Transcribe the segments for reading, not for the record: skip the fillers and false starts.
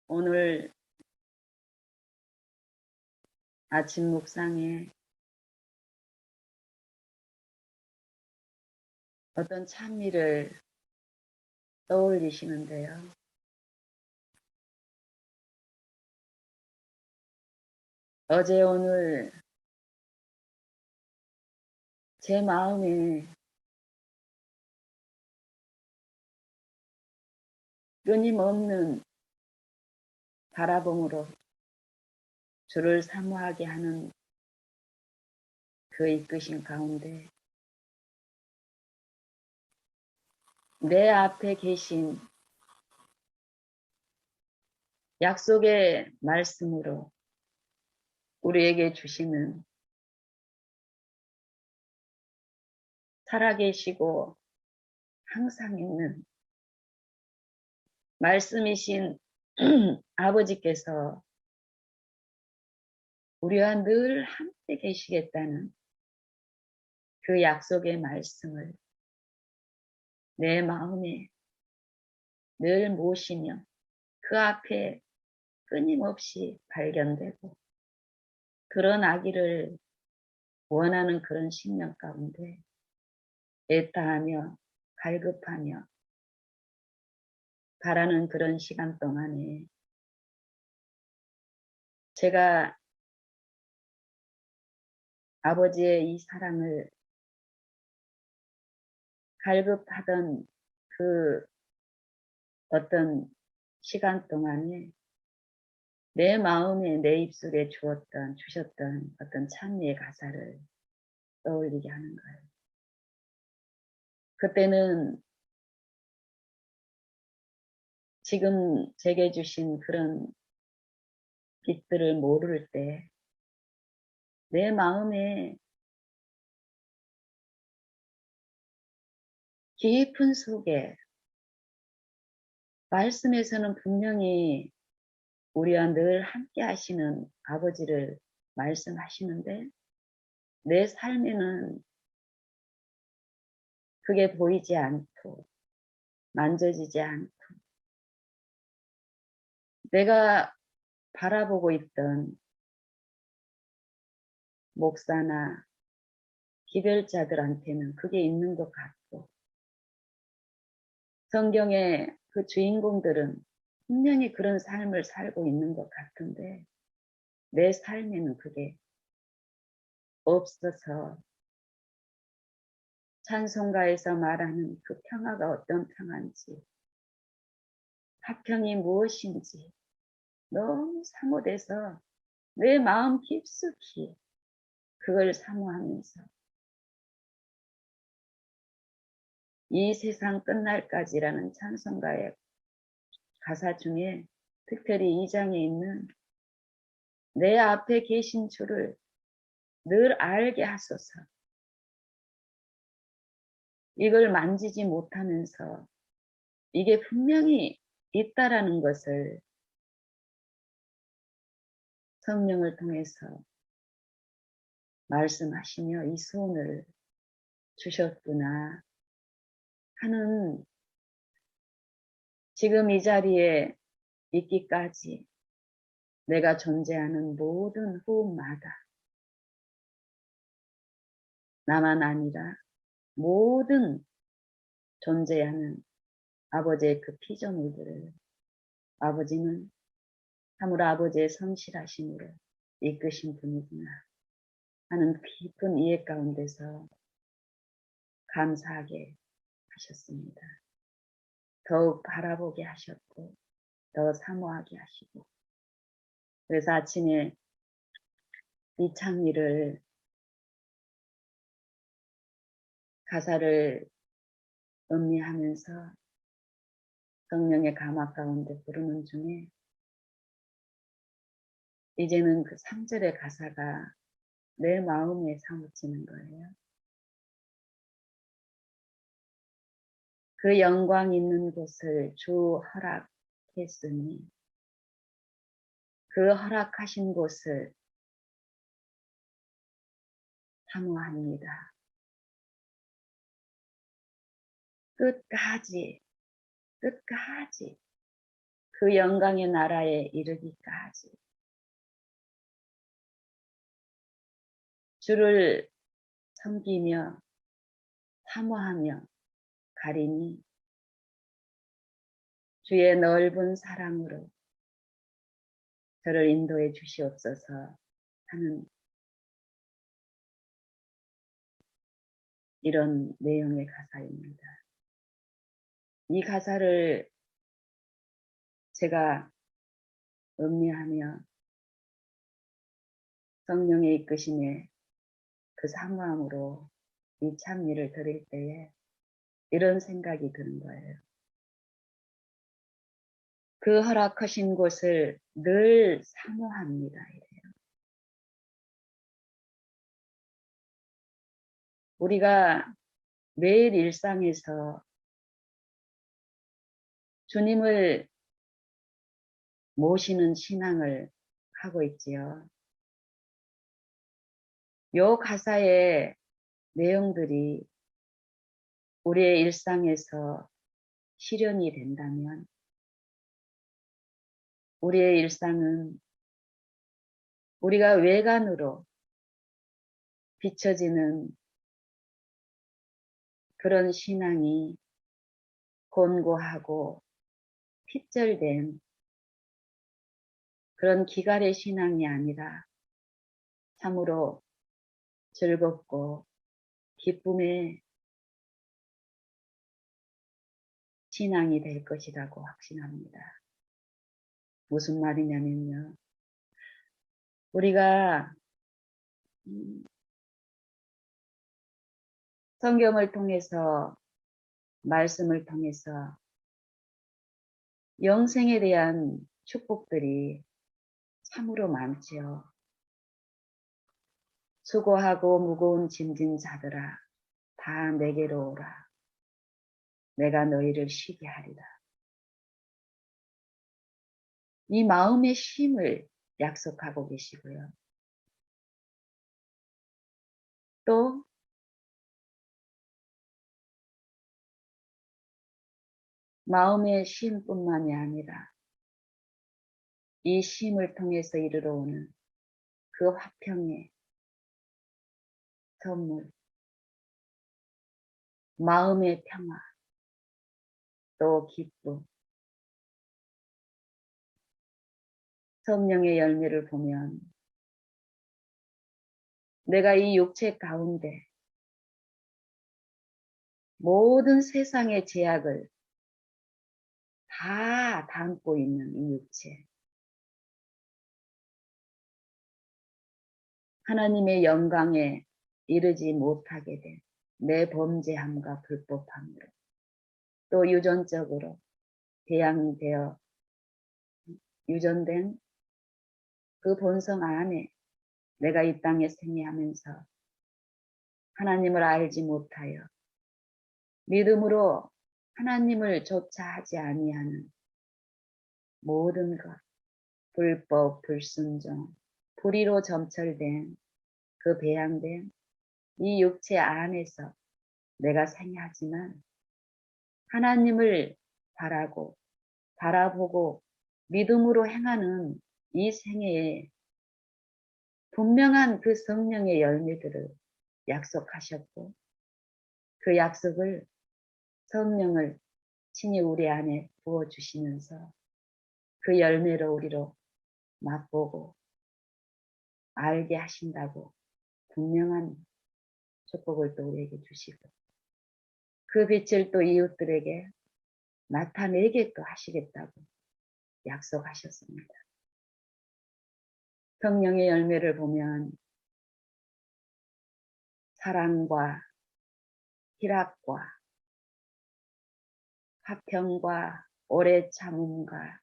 오늘 아침 묵상에 어떤 찬미를 떠올리시는데요. 어제 오늘 제 마음에 끊임없는 바라봄으로 주를 사모하게 하는 그 이끄심 가운데 내 앞에 계신 약속의 말씀으로 우리에게 주시는 살아계시고 항상 있는 말씀이신 아버지께서 우리와 늘 함께 계시겠다는 그 약속의 말씀을 내 마음에 늘 모시며 그 앞에 끊임없이 발견되고 드러나기를 원하는 그런 심령 가운데 애타하며 갈급하며 바라는 그런 시간 동안에 제가 아버지의 이 사랑을 갈급하던 그 어떤 시간 동안에 내 마음에 내 입술에 주셨던 어떤 찬미의 가사를 떠올리게 하는 거예요. 그때는 지금 제게 주신 그런 빛들을 모를 때 내 마음에 깊은 속에 말씀에서는 분명히 우리와 늘 함께 하시는 아버지를 말씀하시는데 내 삶에는 그게 보이지 않고 만져지지 않고 내가 바라보고 있던 목사나 기별자들한테는 그게 있는 것 같고 성경의 그 주인공들은 분명히 그런 삶을 살고 있는 것 같은데 내 삶에는 그게 없어서 찬송가에서 말하는 그 평화가 어떤 평화인지 화평이 무엇인지 너무 사모돼서 내 마음 깊숙이 그걸 사모하면서 이 세상 끝날까지라는 찬송가의 가사 중에 특별히 이 장에 있는 내 앞에 계신 주를 늘 알게 하소서. 이걸 만지지 못하면서 이게 분명히 있다라는 것을 성령을 통해서 말씀하시며 이 소원을 주셨구나 하는 지금 이 자리에 있기까지 내가 존재하는 모든 호흡마다 나만 아니라 모든 존재하는 아버지의 그 피조물들을 아버지는 참으로 아버지의 성실하심으로 이끄신 분이구나 하는 깊은 이해 가운데서 감사하게 하셨습니다. 더욱 바라보게 하셨고 더 사모하게 하시고 그래서 아침에 이 찬미를 가사를 음미하면서 성령의 감화 가운데 부르는 중에 이제는 그 3절의 가사가 내 마음에 사무치는 거예요. 그 영광 있는 곳을 주 허락했으니 그 허락하신 곳을 사모합니다. 끝까지 그 영광의 나라에 이르기까지 주를 섬기며 사모하며 가리니 주의 넓은 사랑으로 저를 인도해 주시옵소서 하는 이런 내용의 가사입니다. 이 가사를 제가 음미하며 성령의 이끄심에 그 사모함으로 이 찬미를 드릴 때에 이런 생각이 드는 거예요. 그 허락하신 곳을 늘 사모합니다. 이래요. 우리가 매일 일상에서 주님을 모시는 신앙을 하고 있지요. 요 가사의 내용들이 우리의 일상에서 실현이 된다면 우리의 일상은 우리가 외관으로 비춰지는 그런 신앙이 곤고하고 핏절된 그런 기갈의 신앙이 아니라 참으로 즐겁고 기쁨의 신앙이 될 것이라고 확신합니다. 무슨 말이냐면요. 우리가 성경을 통해서 말씀을 통해서 영생에 대한 축복들이 참으로 많지요. 수고하고 무거운 짐진 자들아 다 내게로 오라. 내가 너희를 쉬게 하리라. 이 마음의 쉼을 약속하고 계시고요. 또 마음의 쉼뿐만이 아니라 이 쉼을 통해서 이르러 오는 그 화평의 선물, 마음의 평화, 또 기쁨, 성령의 열매를 보면 내가 이 육체 가운데 모든 세상의 제약을 다 담고 있는 이 육체, 하나님의 영광에 이르지 못하게 된 내 범죄함과 불법함으로 또 유전적으로 배양되어 유전된 그 본성 안에 내가 이 땅에 생애하면서 하나님을 알지 못하여 믿음으로 하나님을 조차 하지 아니하는 모든 것, 불법, 불순종, 불의로 점철된 그 배양된 이 육체 안에서 내가 생애하지만 하나님을 바라고 바라보고 믿음으로 행하는 이 생애에 분명한 그 성령의 열매들을 약속하셨고 그 약속을 성령을 친히 우리 안에 부어주시면서 그 열매로 우리로 맛보고 알게 하신다고 분명한 축복을 또 우리에게 주시고 그 빛을 또 이웃들에게 나타내게 또 하시겠다고 약속하셨습니다. 성령의 열매를 보면 사랑과 희락과 화평과 오래 참음과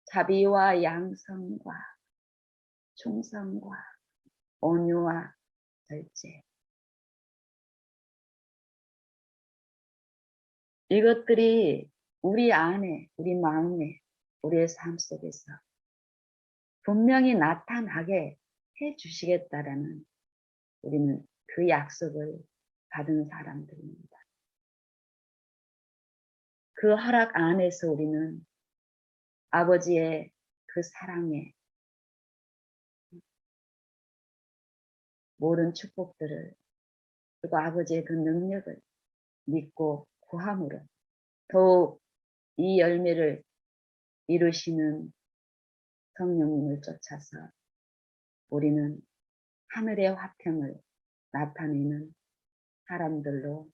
자비와 양성과 충성과 온유와 절제 이것들이 우리 안에 우리 마음에 우리의 삶 속에서 분명히 나타나게 해 주시겠다라는 우리는 그 약속을 받은 사람들입니다. 그 허락 안에서 우리는 아버지의 그 사랑에 모든 축복들을 그리고 아버지의 그 능력을 믿고 구함으로 더욱 이 열매를 이루시는 성령님을 쫓아서 우리는 하늘의 화평을 나타내는 사람들로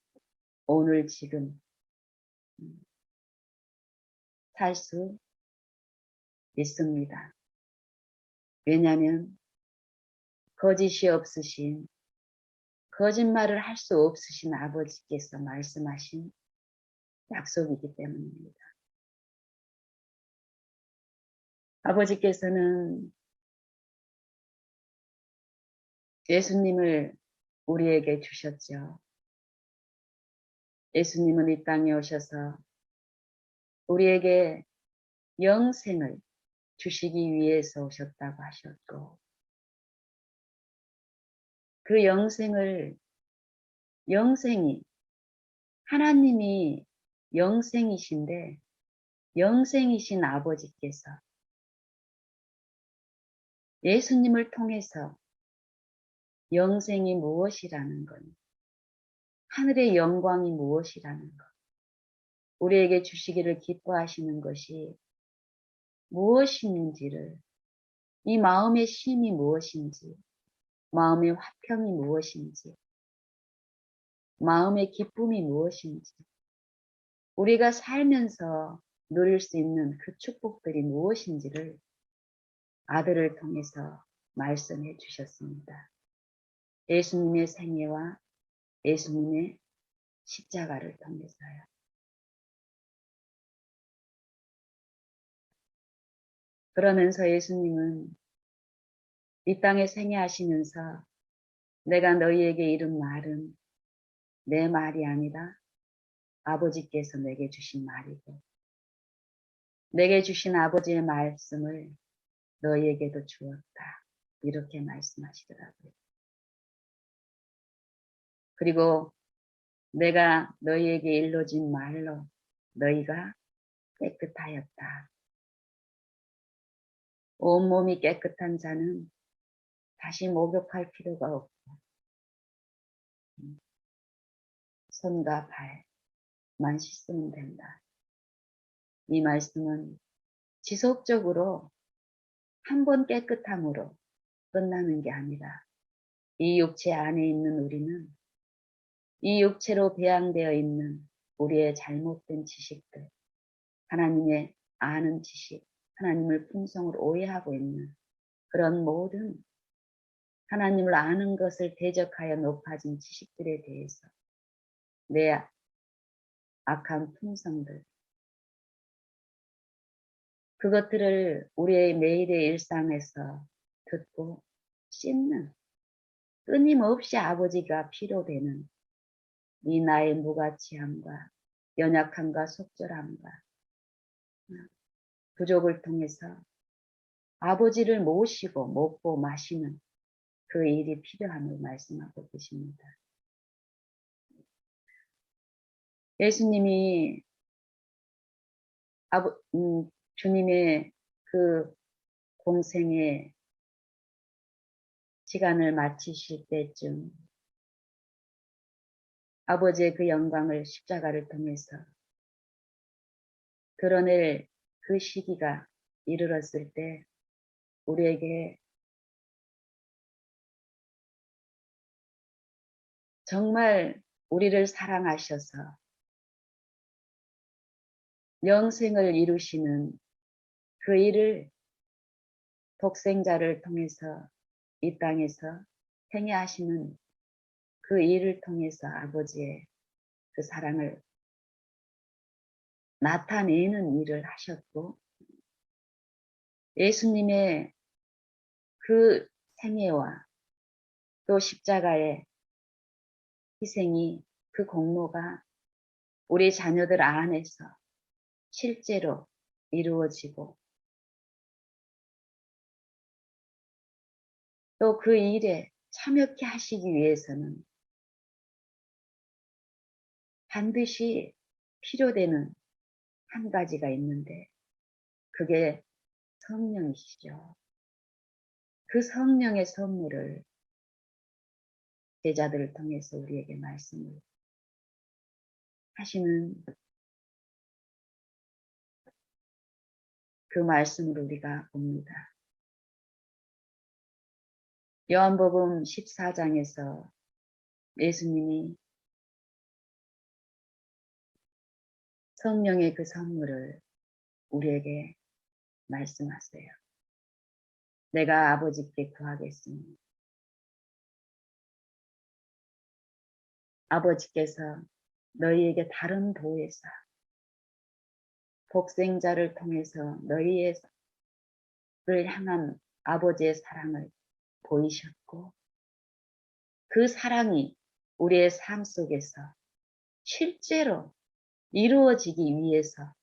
오늘 지금 살 수 있습니다. 왜냐하면 거짓이 없으신, 거짓말을 할 수 없으신 아버지께서 말씀하신 약속이기 때문입니다. 아버지께서는 예수님을 우리에게 주셨죠. 예수님은 이 땅에 오셔서 우리에게 영생을 주시기 위해서 오셨다고 하셨고, 그 영생이 하나님이 영생이신데 영생이신 아버지께서 예수님을 통해서 영생이 무엇이라는 것, 하늘의 영광이 무엇이라는 것, 우리에게 주시기를 기뻐하시는 것이 무엇인지를, 이 마음의 쉼이 무엇인지, 마음의 화평이 무엇인지, 마음의 기쁨이 무엇인지, 우리가 살면서 누릴 수 있는 그 축복들이 무엇인지를 아들을 통해서 말씀해 주셨습니다. 예수님의 생애와 예수님의 십자가를 통해서요. 그러면서 예수님은 이 땅에 생애하시면서 내가 너희에게 이른 말은 내 말이 아니라 아버지께서 내게 주신 말이고, 내게 주신 아버지의 말씀을 너희에게도 주었다. 이렇게 말씀하시더라고요. 그리고 내가 너희에게 일러진 말로 너희가 깨끗하였다. 온몸이 깨끗한 자는 다시 목욕할 필요가 없고 손과 발만 씻으면 된다. 이 말씀은 지속적으로 한 번 깨끗함으로 끝나는 게 아니라 이 육체 안에 있는 우리는 이 육체로 배양되어 있는 우리의 잘못된 지식들, 하나님의 아는 지식, 하나님을 품성으로 오해하고 있는 그런 모든 하나님을 아는 것을 대적하여 높아진 지식들에 대해서 내 악한 품성들, 그것들을 우리의 매일의 일상에서 듣고 씻는, 끊임없이 아버지가 필요되는 이 나의 무가치함과 연약함과 속절함과 부족을 통해서 아버지를 모시고 먹고 마시는 그 일이 필요함을 말씀하고 계십니다. 예수님이 주님의 그 공생의 시간을 마치실 때쯤 아버지의 그 영광을 십자가를 통해서 드러낼 그 시기가 이르렀을 때 우리에게 정말 우리를 사랑하셔서 영생을 이루시는 그 일을 독생자를 통해서 이 땅에서 행하시는 그 일을 통해서 아버지의 그 사랑을 나타내는 일을 하셨고, 예수님의 그 생애와 또 십자가의 희생이, 그 공로가 우리 자녀들 안에서 실제로 이루어지고 또 그 일에 참여케 하시기 위해서는 반드시 필요되는 한 가지가 있는데 그게 성령이시죠. 그 성령의 선물을 제자들을 통해서 우리에게 말씀을 하시는 그 말씀을 우리가 봅니다. 요한복음 14장에서 예수님이 성령의 그 선물을 우리에게 말씀하세요. 내가 아버지께 구하겠으니 아버지께서 너희에게 다른 보혜사, 복생자를 통해서 너희를 향한 아버지의 사랑을 보이셨고 그 사랑이 우리의 삶 속에서 실제로 이루어지기 위해서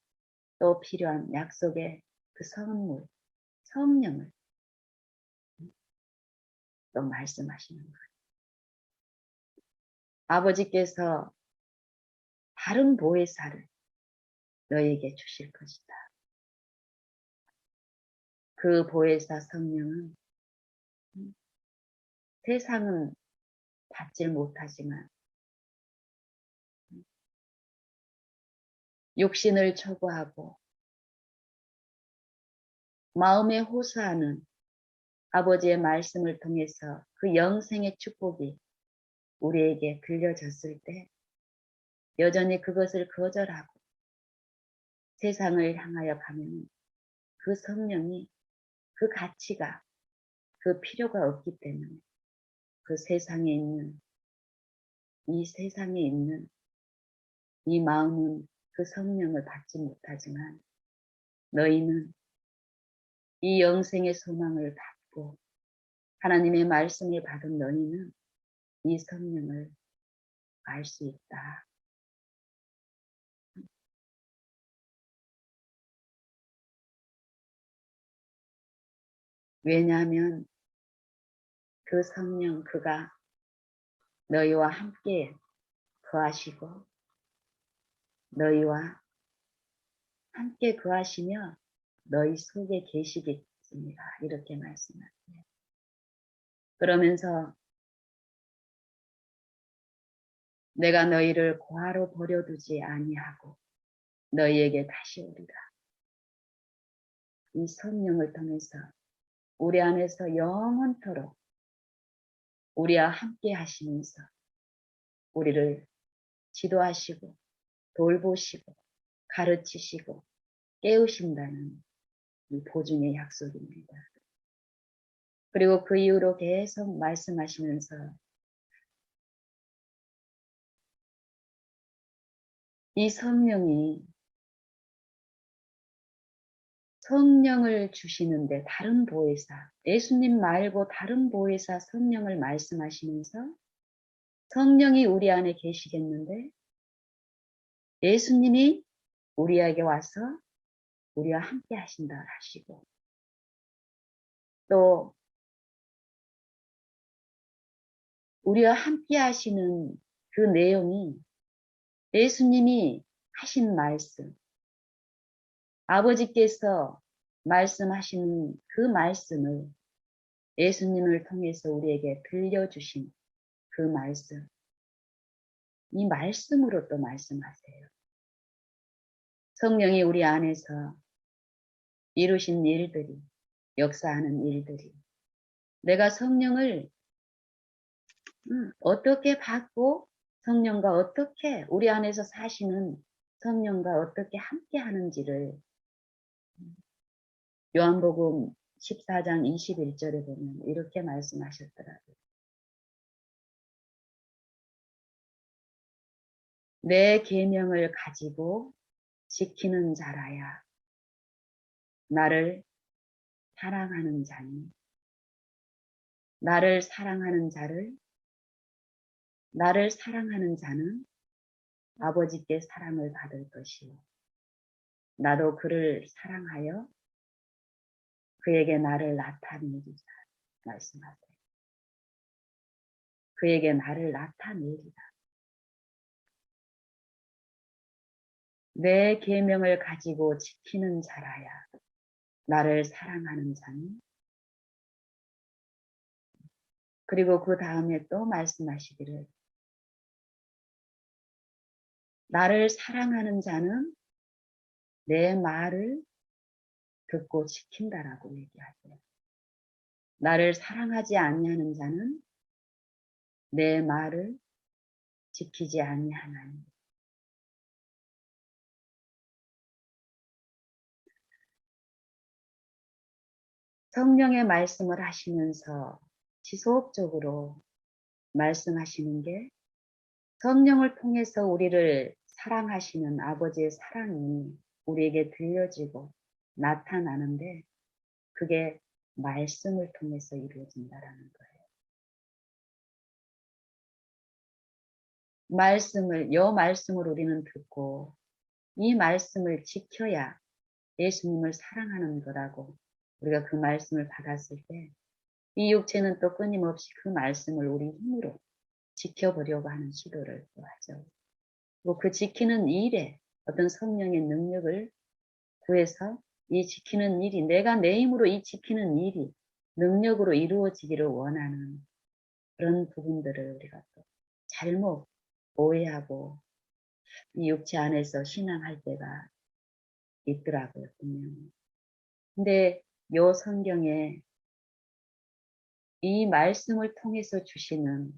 또 필요한 약속의 그 선물, 성령을 또 말씀하시는 거예요. 아버지께서 다른 보혜사를 너희에게 주실 것이다. 그 보혜사 성령은 세상은 받질 못하지만 육신을 초구하고 마음에 호소하는 아버지의 말씀을 통해서 그 영생의 축복이 우리에게 들려졌을 때 여전히 그것을 거절하고 세상을 향하여 가면 그 성령이 그 가치가 그 필요가 없기 때문에 그 세상에 있는 이 마음은 그 성령을 받지 못하지만 너희는 이 영생의 소망을 받고 하나님의 말씀을 받은 너희는 이 성령을 알 수 있다. 왜냐하면 그 성령 그가 너희와 함께 거하시고 너희와 함께 거하시며 너희 속에 계시겠습니다. 이렇게 말씀하세요. 그러면서 내가 너희를 고아로 버려두지 아니하고 너희에게 다시 오리라. 이 성령을 통해서 우리 안에서 영원토록 우리와 함께 하시면서 우리를 지도하시고 돌보시고 가르치시고 깨우신다는 이 보증의 약속입니다. 그리고 그 이후로 계속 말씀하시면서 이 성령을 주시는데 다른 보혜사, 예수님 말고 다른 보혜사 성령을 말씀하시면서 성령이 우리 안에 계시겠는데 예수님이 우리에게 와서 우리와 함께 하신다 하시고 또 우리와 함께 하시는 그 내용이 예수님이 하신 말씀, 아버지께서 말씀하시는 그 말씀을 예수님을 통해서 우리에게 들려주신 그 말씀, 이 말씀으로 또 말씀하세요. 성령이 우리 안에서 이루신 일들이, 역사하는 일들이 내가 성령을 어떻게 받고 성령과 어떻게 우리 안에서 사시는 성령과 어떻게 함께 하는지를 요한복음 14장 21절에 보면 이렇게 말씀하셨더라고요. 내 계명을 가지고 지키는 자라야 나를 사랑하는 자니 나를 사랑하는 자는 아버지께 사랑을 받을 것이요 나도 그를 사랑하여 그에게 나를 나타내리라 말씀하세요. 그에게 나를 나타내리라. 내 계명을 가지고 지키는 자라야 나를 사랑하는 자니. 그리고 그 다음에 또 말씀하시기를 나를 사랑하는 자는 내 말을 듣고 지킨다라고 얘기하세요. 나를 사랑하지 아니하는 자는 내 말을 지키지 아니하나니. 성령의 말씀을 하시면서 지속적으로 말씀하시는 게 성령을 통해서 우리를 사랑하시는 아버지의 사랑이 우리에게 들려지고 나타나는데 그게 말씀을 통해서 이루어진다라는 거예요. 말씀을 우리는 듣고 이 말씀을 지켜야 예수님을 사랑하는 거라고 우리가 그 말씀을 받았을 때 이 육체는 또 끊임없이 그 말씀을 우리 힘으로 지켜보려고 하는 시도를 또 하죠. 그 지키는 일에 어떤 성령의 능력을 구해서 이 지키는 일이 내가 내 힘으로 이 지키는 일이 능력으로 이루어지기를 원하는 그런 부분들을 우리가 또 잘못 오해하고 이 육체 안에서 신앙할 때가 있더라고요, 분명히. 근데 요 성경에 이 말씀을 통해서 주시는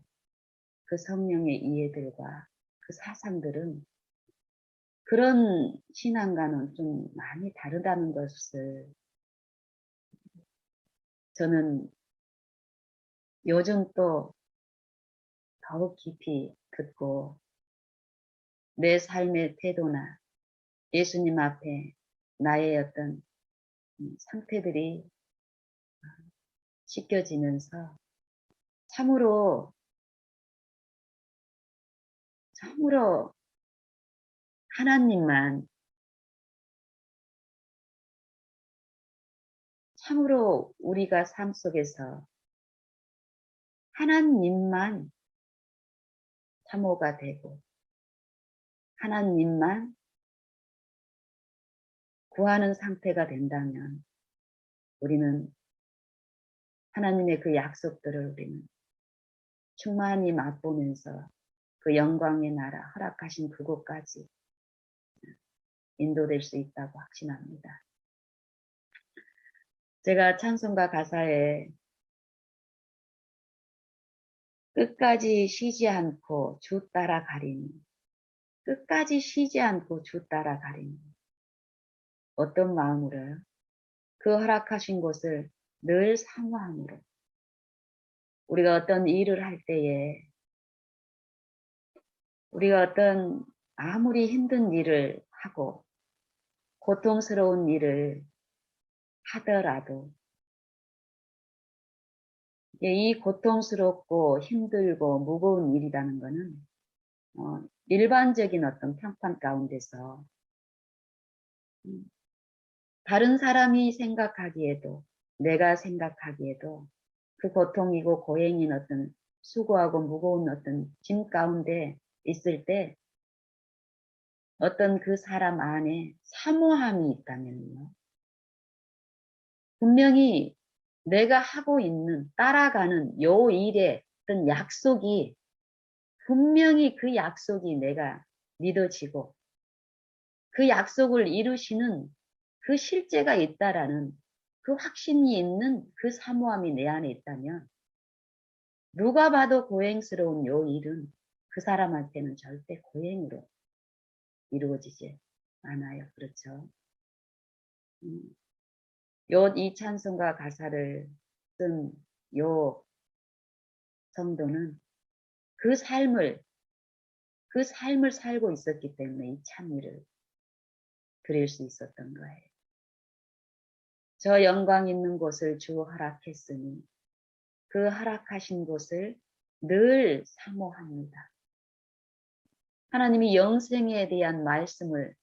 그 성령의 이해들과 그 사상들은 그런 신앙과는 좀 많이 다르다는 것을 저는 요즘 또 더욱 깊이 듣고 내 삶의 태도나 예수님 앞에 나의 어떤 상태들이 씻겨지면서 참으로 하나님만, 참으로 우리가 삶 속에서 하나님만 참호가 되고 하나님만 구하는 상태가 된다면 우리는 하나님의 그 약속들을 우리는 충만히 맛보면서 그 영광의 나라 허락하신 그곳까지 인도될 수 있다고 확신합니다. 제가 찬송가 가사에 끝까지 쉬지 않고 주 따라가리니, 끝까지 쉬지 않고 주 따라가리니, 어떤 마음으로요? 그 허락하신 곳을 늘 사모함으로 우리가 어떤 일을 할 때에 우리가 어떤 아무리 힘든 일을 하고 고통스러운 일을 하더라도 이 고통스럽고 힘들고 무거운 일이라는 것은 일반적인 어떤 평판 가운데서 다른 사람이 생각하기에도 내가 생각하기에도 그 고통이고 고행인 어떤 수고하고 무거운 어떤 짐 가운데 있을 때 어떤 그 사람 안에 사모함이 있다면요. 분명히 내가 하고 있는 따라가는 요 일의 어떤 약속이 분명히 그 약속이 내가 믿어지고 그 약속을 이루시는 그 실제가 있다라는 그 확신이 있는 그 사모함이 내 안에 있다면 누가 봐도 고행스러운 요 일은 그 사람한테는 절대 고행으로 이루어지지 않아요. 그렇죠? 이 찬송가 가사를 쓴 요 성도는 그 삶을 살고 있었기 때문에 이 찬미를 드릴 수 있었던 거예요. 저 영광 있는 곳을 주 허락했으니 그 허락하신 곳을 늘 사모합니다. 하나님이 영생에 대한 말씀을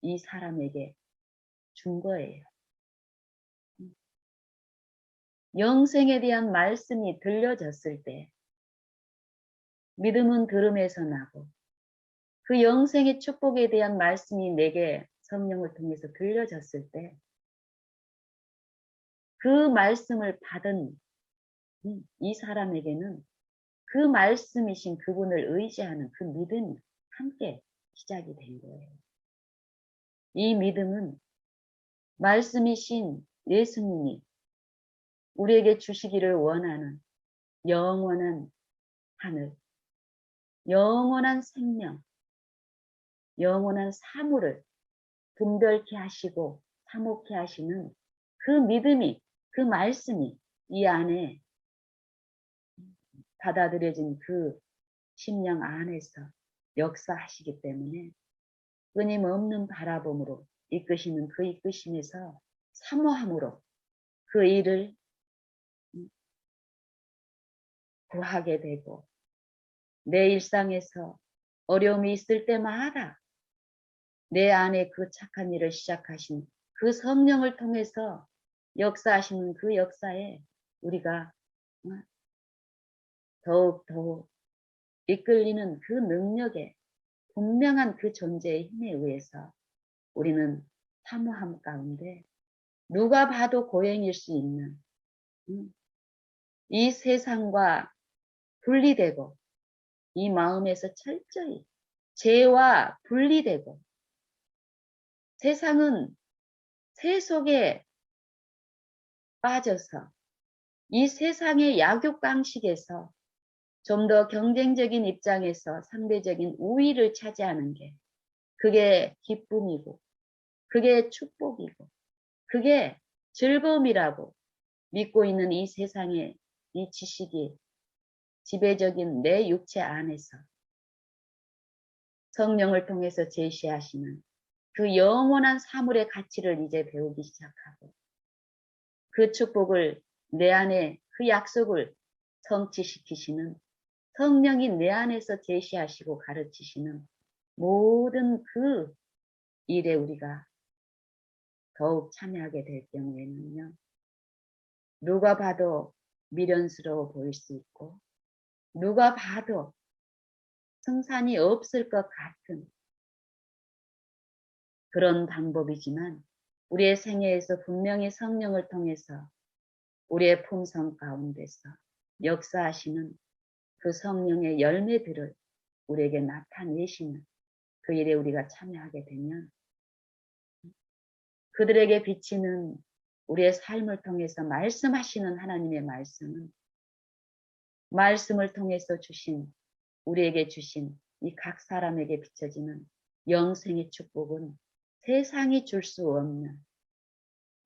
이 사람에게 준 거예요. 영생에 대한 말씀이 들려졌을 때 믿음은 들음에서 나고 그 영생의 축복에 대한 말씀이 내게 성령을 통해서 들려졌을 때 그 말씀을 받은 이 사람에게는 그 말씀이신 그분을 의지하는 그 믿음이 함께 시작이 된 거예요. 이 믿음은 말씀이신 예수님이 우리에게 주시기를 원하는 영원한 하늘, 영원한 생명, 영원한 사물을 분별케 하시고 사목케 하시는 그 믿음이, 그 말씀이 이 안에 받아들여진 그 심령 안에서 역사하시기 때문에 끊임없는 바라봄으로 이끄시는 그 이끄심에서 사모함으로 그 일을 구하게 되고 내 일상에서 어려움이 있을 때마다 내 안에 그 착한 일을 시작하신 그 성령을 통해서 역사하시는 그 역사에 우리가 더욱 이끌리는 그 능력에 분명한 그 존재의 힘에 의해서 우리는 사모함 가운데 누가 봐도 고행일 수 있는 이 세상과 분리되고 이 마음에서 철저히 죄와 분리되고 세상은 새 속에 빠져서 이 세상의 약육강식에서 좀 더 경쟁적인 입장에서 상대적인 우위를 차지하는 게 그게 기쁨이고 그게 축복이고 그게 즐거움이라고 믿고 있는 이 세상의 이 지식이 지배적인 내 육체 안에서 성령을 통해서 제시하시는 그 영원한 사물의 가치를 이제 배우기 시작하고 그 축복을 내 안에 그 약속을 성취시키시는 성령이 내 안에서 제시하시고 가르치시는 모든 그 일에 우리가 더욱 참여하게 될 경우에는요. 누가 봐도 미련스러워 보일 수 있고 누가 봐도 승산이 없을 것 같은 그런 방법이지만 우리의 생애에서 분명히 성령을 통해서 우리의 품성 가운데서 역사하시는 그 성령의 열매들을 우리에게 나타내시는 그 일에 우리가 참여하게 되면 그들에게 비치는 우리의 삶을 통해서 말씀하시는 하나님의 말씀을 통해서 우리에게 주신 이 각 사람에게 비춰지는 영생의 축복은 세상이 줄 수 없는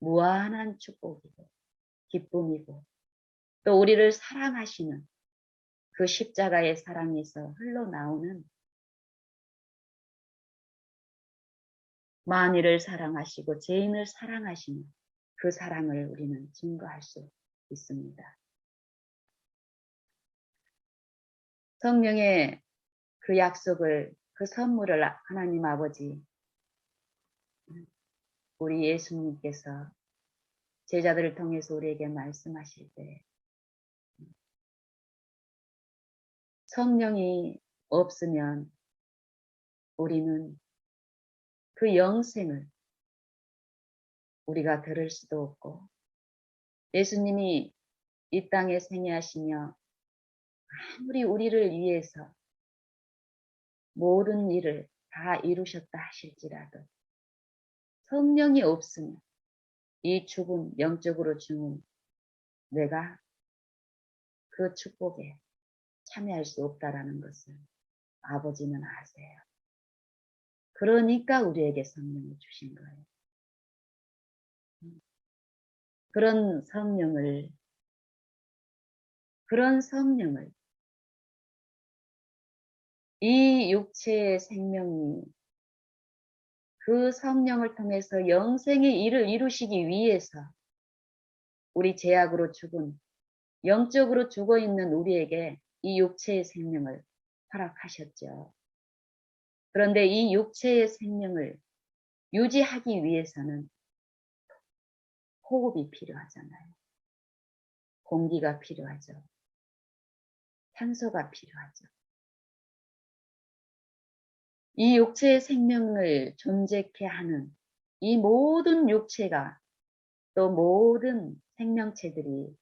무한한 축복이고 기쁨이고 또 우리를 사랑하시는 그 십자가의 사랑에서 흘러나오는 만일을 사랑하시고 죄인을 사랑하시는 그 사랑을 우리는 증거할 수 있습니다. 성령의 그 약속을, 그 선물을 하나님 아버지, 우리 예수님께서 제자들을 통해서 우리에게 말씀하실 때 성령이 없으면 우리는 그 영생을 우리가 들을 수도 없고 예수님이 이 땅에 생애하시며 아무리 우리를 위해서 모든 일을 다 이루셨다 하실지라도 성령이 없으면 이 죽은 영적으로 죽은 내가 그 축복에 참여할 수 없다라는 것을 아버지는 아세요. 그러니까 우리에게 성령을 주신 거예요. 그런 성령을 이 육체의 생명이 그 성령을 통해서 영생의 일을 이루시기 위해서 우리 죄악으로 죽은 영적으로 죽어있는 우리에게 이 육체의 생명을 허락하셨죠. 그런데 이 육체의 생명을 유지하기 위해서는 호흡이 필요하잖아요. 공기가 필요하죠. 산소가 필요하죠. 이 육체의 생명을 존재케 하는 이 모든 육체가 또 모든 생명체들이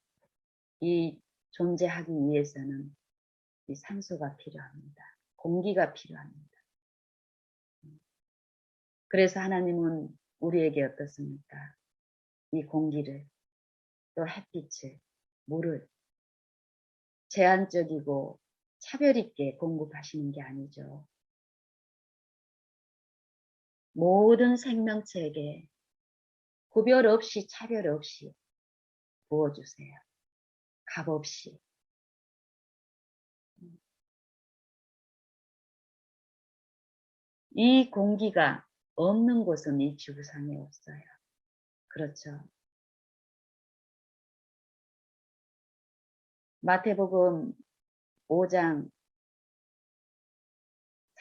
이 존재하기 위해서는 이 산소가 필요합니다. 공기가 필요합니다. 그래서 하나님은 우리에게 어떻습니까? 이 공기를 또 햇빛을 물을 제한적이고 차별 있게 공급하시는 게 아니죠. 모든 생명체에게 구별 없이 차별 없이 부어주세요. 값 없이. 이 공기가 없는 곳은 이 지구상에 없어요. 그렇죠. 마태복음 5장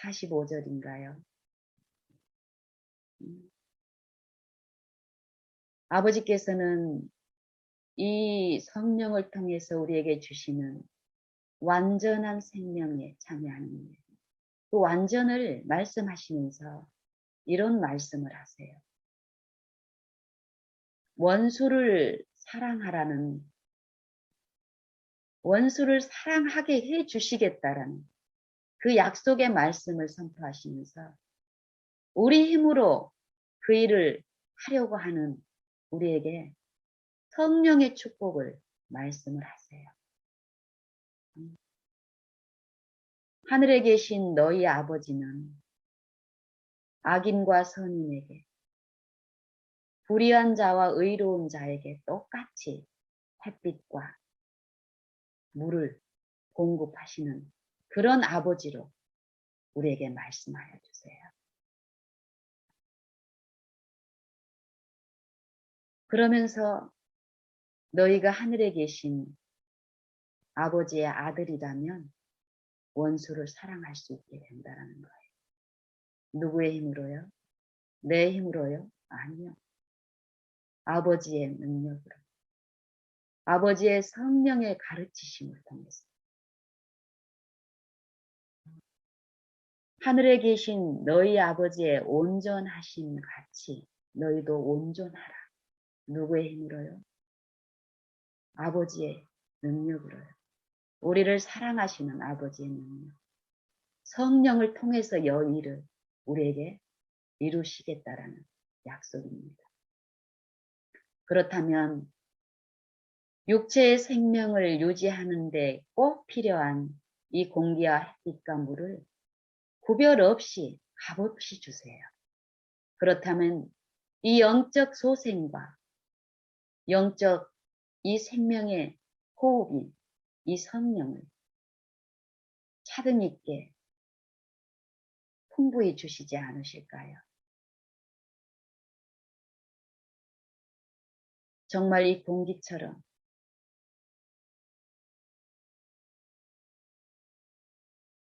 45절인가요? 아버지께서는 이 성령을 통해서 우리에게 주시는 완전한 생명에 참여하는 그 완전을 말씀하시면서 이런 말씀을 하세요. 원수를 사랑하라는, 원수를 사랑하게 해 주시겠다라는 그 약속의 말씀을 선포하시면서 우리 힘으로 그 일을 하려고 하는 우리에게 성령의 축복을 말씀을 하세요. 하늘에 계신 너희 아버지는 악인과 선인에게 불의한 자와 의로운 자에게 똑같이 햇빛과 물을 공급하시는 그런 아버지로 우리에게 말씀하여 주세요. 그러면서 너희가 하늘에 계신 아버지의 아들이라면 원수를 사랑할 수 있게 된다는 거예요. 누구의 힘으로요? 내 힘으로요? 아니요. 아버지의 능력으로. 아버지의 성령의 가르치심을 통해서. 하늘에 계신 너희 아버지의 온전하심 같이 너희도 온전하라. 누구의 힘으로요? 아버지의 능력으로요. 우리를 사랑하시는 아버지의 능력. 성령을 통해서 여의를 우리에게 이루시겠다라는 약속입니다. 그렇다면 육체의 생명을 유지하는 데 꼭 필요한 이 공기와 햇빛과 물을 구별 없이 값없이 주세요. 그렇다면 이 영적 소생과 영적 이 생명의 호흡이 이 성령을 차등 있게 풍부히 주시지 않으실까요? 정말 이 공기처럼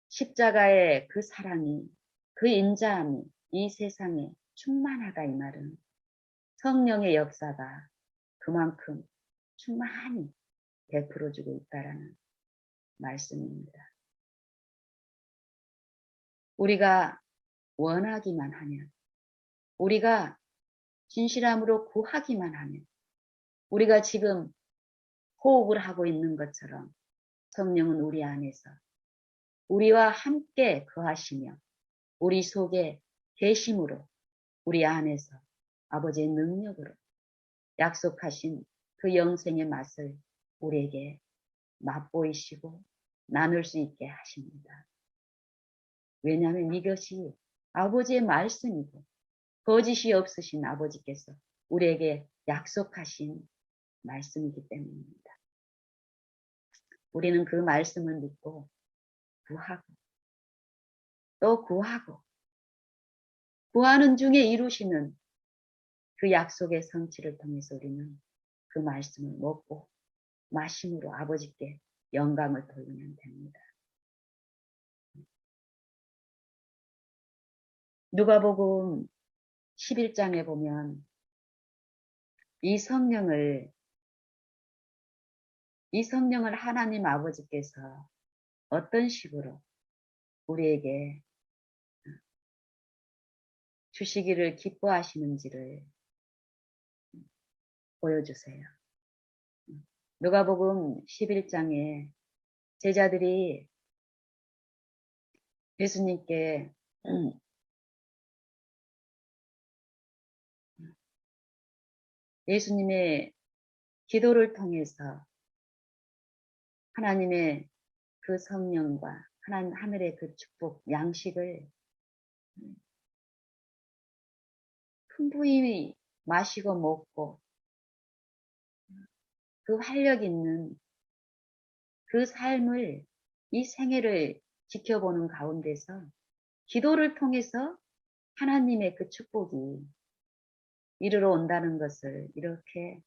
십자가의 그 사랑이, 그 인자함이 이 세상에 충만하다 이 말은 성령의 역사가 그만큼 충만히 베풀어주고 있다라는 말씀입니다. 우리가 원하기만 하면, 우리가 진실함으로 구하기만 하면, 우리가 지금 호흡을 하고 있는 것처럼 성령은 우리 안에서 우리와 함께 거하시며 우리 속에 계심으로 우리 안에서 아버지의 능력으로 약속하신 그 영생의 맛을 우리에게 맛보이시고 나눌 수 있게 하십니다. 왜냐하면 이것이 아버지의 말씀이고 거짓이 없으신 아버지께서 우리에게 약속하신 말씀이기 때문입니다. 우리는 그 말씀을 믿고 구하고 또 구하고 구하는 중에 이루시는 그 약속의 성취를 통해서 우리는 그 말씀을 먹고 마심으로 아버지께 영광을 돌리면 됩니다. 누가복음 11장에 보면 이 성령을 하나님 아버지께서 어떤 식으로 우리에게 주시기를 기뻐하시는지를 보여주세요. 누가복음 11장에 제자들이 예수님께 예수님의 기도를 통해서 하나님의 그 성령과 하나님 하늘의 그 축복 양식을 풍부히 마시고 먹고 그 활력 있는 그 삶을 이 생애를 지켜보는 가운데서 기도를 통해서 하나님의 그 축복이 이르러 온다는 것을 이렇게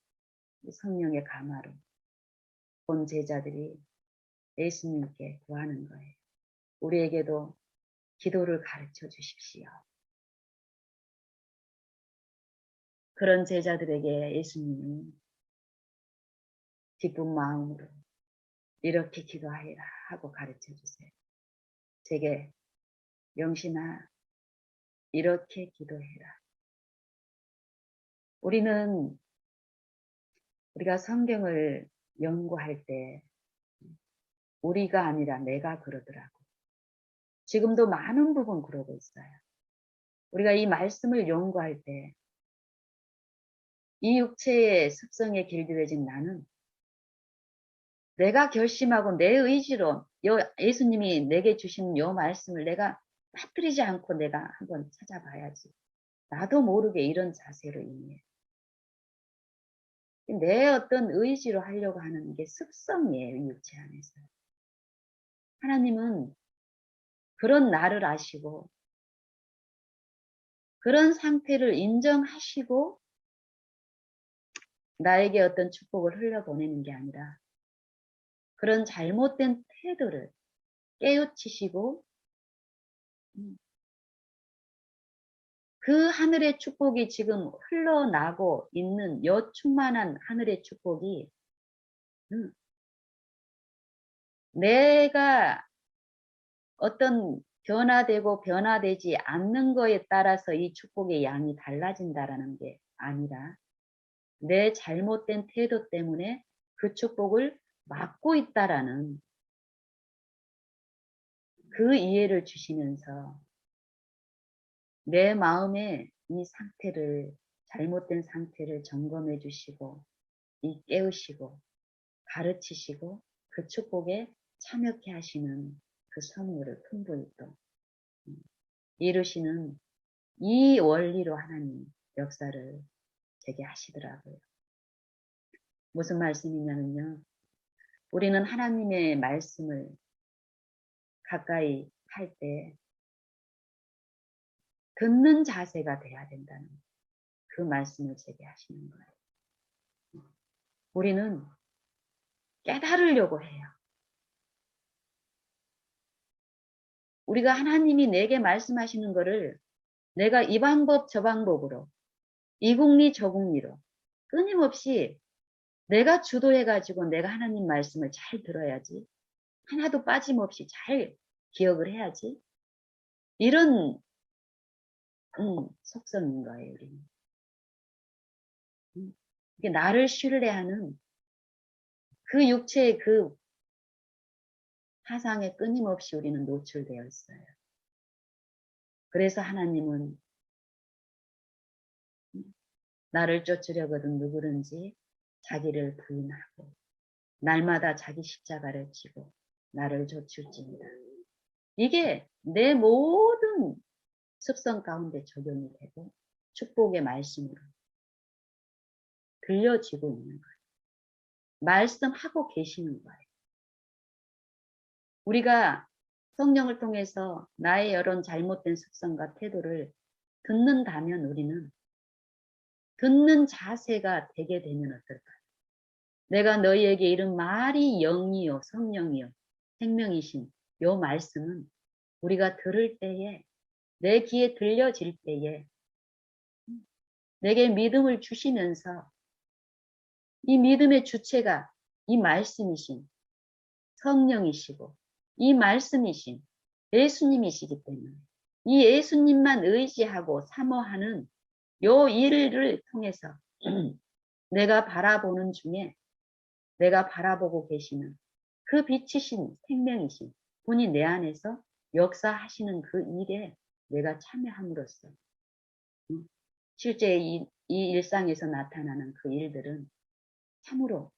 성령의 감화로 본 제자들이 예수님께 구하는 거예요. 우리에게도 기도를 가르쳐 주십시오. 그런 제자들에게 예수님이 기쁜 마음으로 이렇게 기도하리라 하고 가르쳐 주세요. 제게 영신아 이렇게 기도해라. 우리가 성경을 연구할 때 우리가 아니라 내가 그러더라고. 지금도 많은 부분 그러고 있어요. 우리가 이 말씀을 연구할 때 이 육체의 습성에 길들여진 나는 내가 결심하고 내 의지로 예수님이 내게 주신 요 말씀을 내가 빠뜨리지 않고 내가 한번 찾아봐야지. 나도 모르게 이런 자세로 임해. 내 어떤 의지로 하려고 하는 게 습성이에요. 이 육체 안에서. 하나님은 그런 나를 아시고 그런 상태를 인정하시고 나에게 어떤 축복을 흘려보내는 게 아니라 그런 잘못된 태도를 깨우치시고 그 하늘의 축복이 지금 흘러나고 있는 여 충만한 하늘의 축복이 내가 어떤 변화되고 변화되지 않는 거에 따라서 이 축복의 양이 달라진다라는 게 아니라 내 잘못된 태도 때문에 그 축복을 막고 있다라는 그 이해를 주시면서 내 마음의 이 상태를 잘못된 상태를 점검해 주시고 이 깨우시고 가르치시고 그 축복에 참여케 하시는 그 선물을 풍부히 또 이루시는 이 원리로 하나님 역사를 제게 하시더라고요. 무슨 말씀이냐면요. 우리는 하나님의 말씀을 가까이 할 때 듣는 자세가 돼야 된다는 그 말씀을 제게 하시는 거예요. 우리는 깨달으려고 해요. 우리가 하나님이 내게 말씀하시는 거를 내가 이 방법 저 방법으로 이 국리 저 국리로 끊임없이 내가 주도해가지고 내가 하나님 말씀을 잘 들어야지. 하나도 빠짐없이 잘 기억을 해야지. 이런 속성인 거예요. 우리는. 이게 나를 신뢰하는 그 육체의 그 사상에 끊임없이 우리는 노출되어 있어요. 그래서 하나님은 나를 쫓으려거든 누구든지 자기를 부인하고 날마다 자기 십자가를 지고 나를 쫓을지니라. 이게 내 모든 습성 가운데 적용이 되고 축복의 말씀으로 들려지고 있는 거예요. 말씀하고 계시는 거예요. 우리가 성령을 통해서 나의 여러 잘못된 습성과 태도를 듣는다면 우리는 듣는 자세가 되게 되면 어떨까요? 내가 너희에게 이른 말이 영이요 성령이요 생명이신 요 말씀은 우리가 들을 때에 내 귀에 들려질 때에 내게 믿음을 주시면서 이 믿음의 주체가 이 말씀이신 성령이시고 이 말씀이신 예수님이시기 때문에 이 예수님만 의지하고 사모하는 요 일을 통해서 내가 바라보는 중에 내가 바라보고 계시는 그 빛이신 생명이신 분이 내 안에서 역사하시는 그 일에 내가 참여함으로써 실제 이 일상에서 나타나는 그 일들은 참으로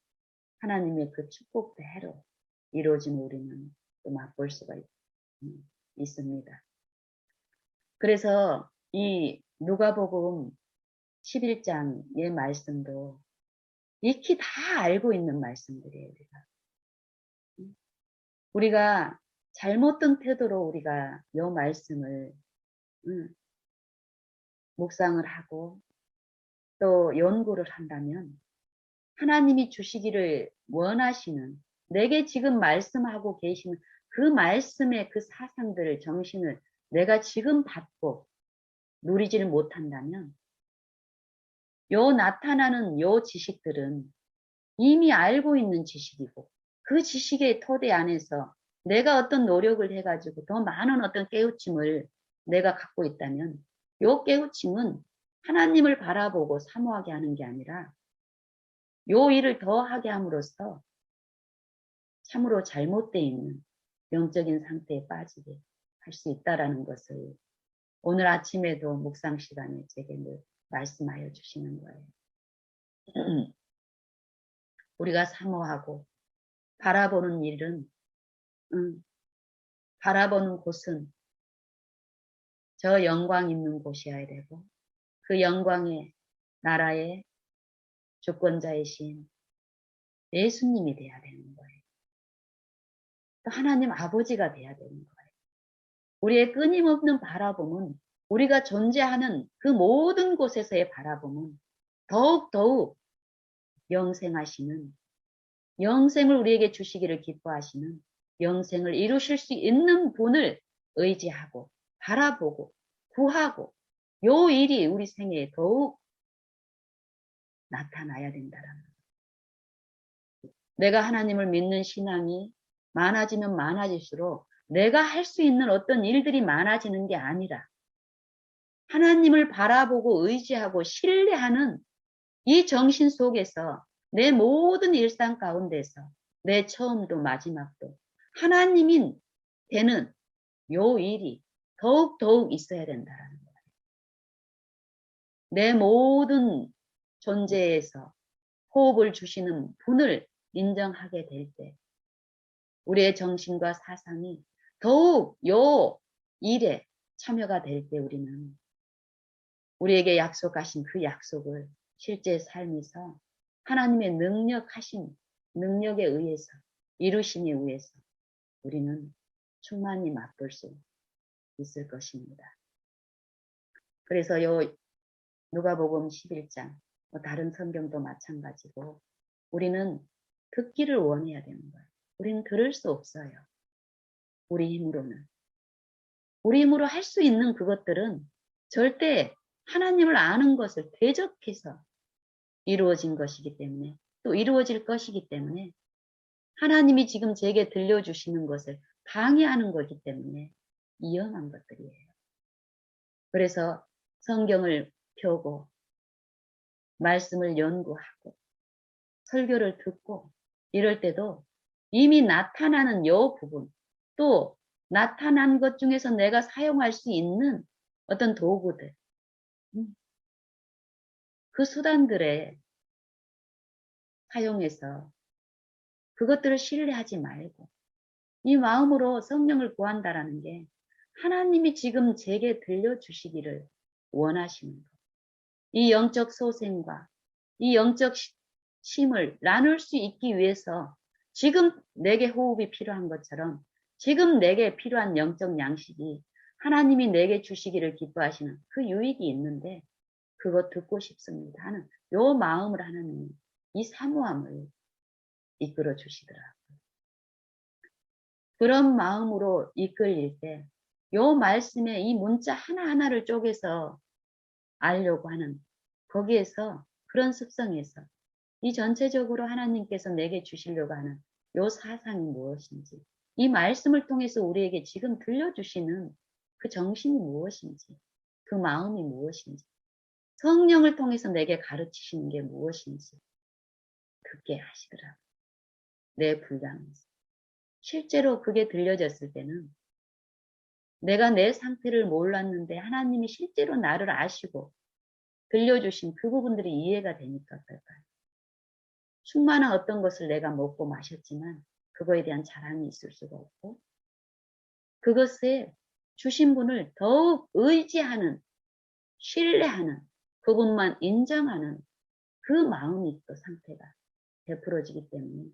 하나님의 그 축복대로 이루어짐을 우리는 또 맛볼 수가 있습니다. 그래서 이 누가복음 11장의 말씀도 익히 다 알고 있는 말씀들이에요. 우리가 잘못된 태도로 우리가 이 말씀을 묵상을 하고 또 연구를 한다면 하나님이 주시기를 원하시는 내게 지금 말씀하고 계시는 그 말씀의 그 사상들을 정신을 내가 지금 받고 누리지를 못한다면 요 나타나는 요 지식들은 이미 알고 있는 지식이고 그 지식의 토대 안에서 내가 어떤 노력을 해가지고 더 많은 어떤 깨우침을 내가 갖고 있다면 요 깨우침은 하나님을 바라보고 사모하게 하는 게 아니라 요 일을 더 하게 함으로써 참으로 잘못되어 있는 영적인 상태에 빠지게 할 수 있다라는 것을 오늘 아침에도 묵상 시간에 제게 늘 말씀하여 주시는 거예요. 우리가 사모하고 바라보는 일은 바라보는 곳은 저 영광 있는 곳이어야 되고 그 영광의 나라의 주권자이신 예수님이 돼야 되는 거예요. 또 하나님 아버지가 돼야 되는 거예요. 우리의 끊임없는 바라봄은 우리가 존재하는 그 모든 곳에서의 바라봄은 더욱더욱 영생하시는 영생을 우리에게 주시기를 기뻐하시는 영생을 이루실 수 있는 분을 의지하고 바라보고 구하고 요 일이 우리 생애에 더욱 나타나야 된다라는 거예요. 내가 하나님을 믿는 신앙이 많아지면 많아질수록 내가 할 수 있는 어떤 일들이 많아지는 게 아니라 하나님을 바라보고 의지하고 신뢰하는 이 정신 속에서 내 모든 일상 가운데서 내 처음도 마지막도 하나님인 되는 요 일이 더욱더욱 있어야 된다는 거예요. 내 모든 존재에서 호흡을 주시는 분을 인정하게 될 때 우리의 정신과 사상이 더욱 요 일에 참여가 될 때 우리는 우리에게 약속하신 그 약속을 실제 삶에서 하나님의 능력하신 능력에 의해서 이루심에 의해서 우리는 충만히 맛볼 수 있을 것입니다. 그래서 요 누가복음 11장 다른 성경도 마찬가지고 우리는 듣기를 원해야 되는 거예요. 우리는 들을 수 없어요. 우리 힘으로는. 우리 힘으로 할 수 있는 그것들은 절대 하나님을 아는 것을 대적해서 이루어진 것이기 때문에 또 이루어질 것이기 때문에 하나님이 지금 제게 들려주시는 것을 방해하는 거기 때문에 위험한 것들이에요. 그래서 성경을 펴고 말씀을 연구하고 설교를 듣고 이럴 때도 이미 나타나는 요 부분 또 나타난 것 중에서 내가 사용할 수 있는 어떤 도구들 그 수단들에 사용해서 그것들을 신뢰하지 말고 이 마음으로 성령을 구한다라는 게 하나님이 지금 제게 들려주시기를 원하시는 것. 이 영적 소생과 이 영적 심을 나눌 수 있기 위해서 지금 내게 호흡이 필요한 것처럼 지금 내게 필요한 영적 양식이 하나님이 내게 주시기를 기뻐하시는 그 유익이 있는데 그거 듣고 싶습니다 하는 요 마음을 하나님이 이 사모함을 이끌어 주시더라고요. 그런 마음으로 이끌릴 때 요 말씀의 이 문자 하나하나를 쪼개서 알려고 하는 거기에서 그런 습성에서 이 전체적으로 하나님께서 내게 주시려고 하는 요 사상이 무엇인지 이 말씀을 통해서 우리에게 지금 들려주시는 그 정신이 무엇인지, 그 마음이 무엇인지, 성령을 통해서 내게 가르치시는 게 무엇인지 듣게 하시더라고요. 내 분량에서. 실제로 그게 들려졌을 때는 내가 내 상태를 몰랐는데 하나님이 실제로 나를 아시고 들려주신 그 부분들이 이해가 되니까 그럴까요? 충만한 어떤 것을 내가 먹고 마셨지만 그거에 대한 자랑이 있을 수가 없고 그것에 주신 분을 더욱 의지하는, 신뢰하는, 그분만 인정하는 그 마음이 또 상태가 베풀어지기 때문에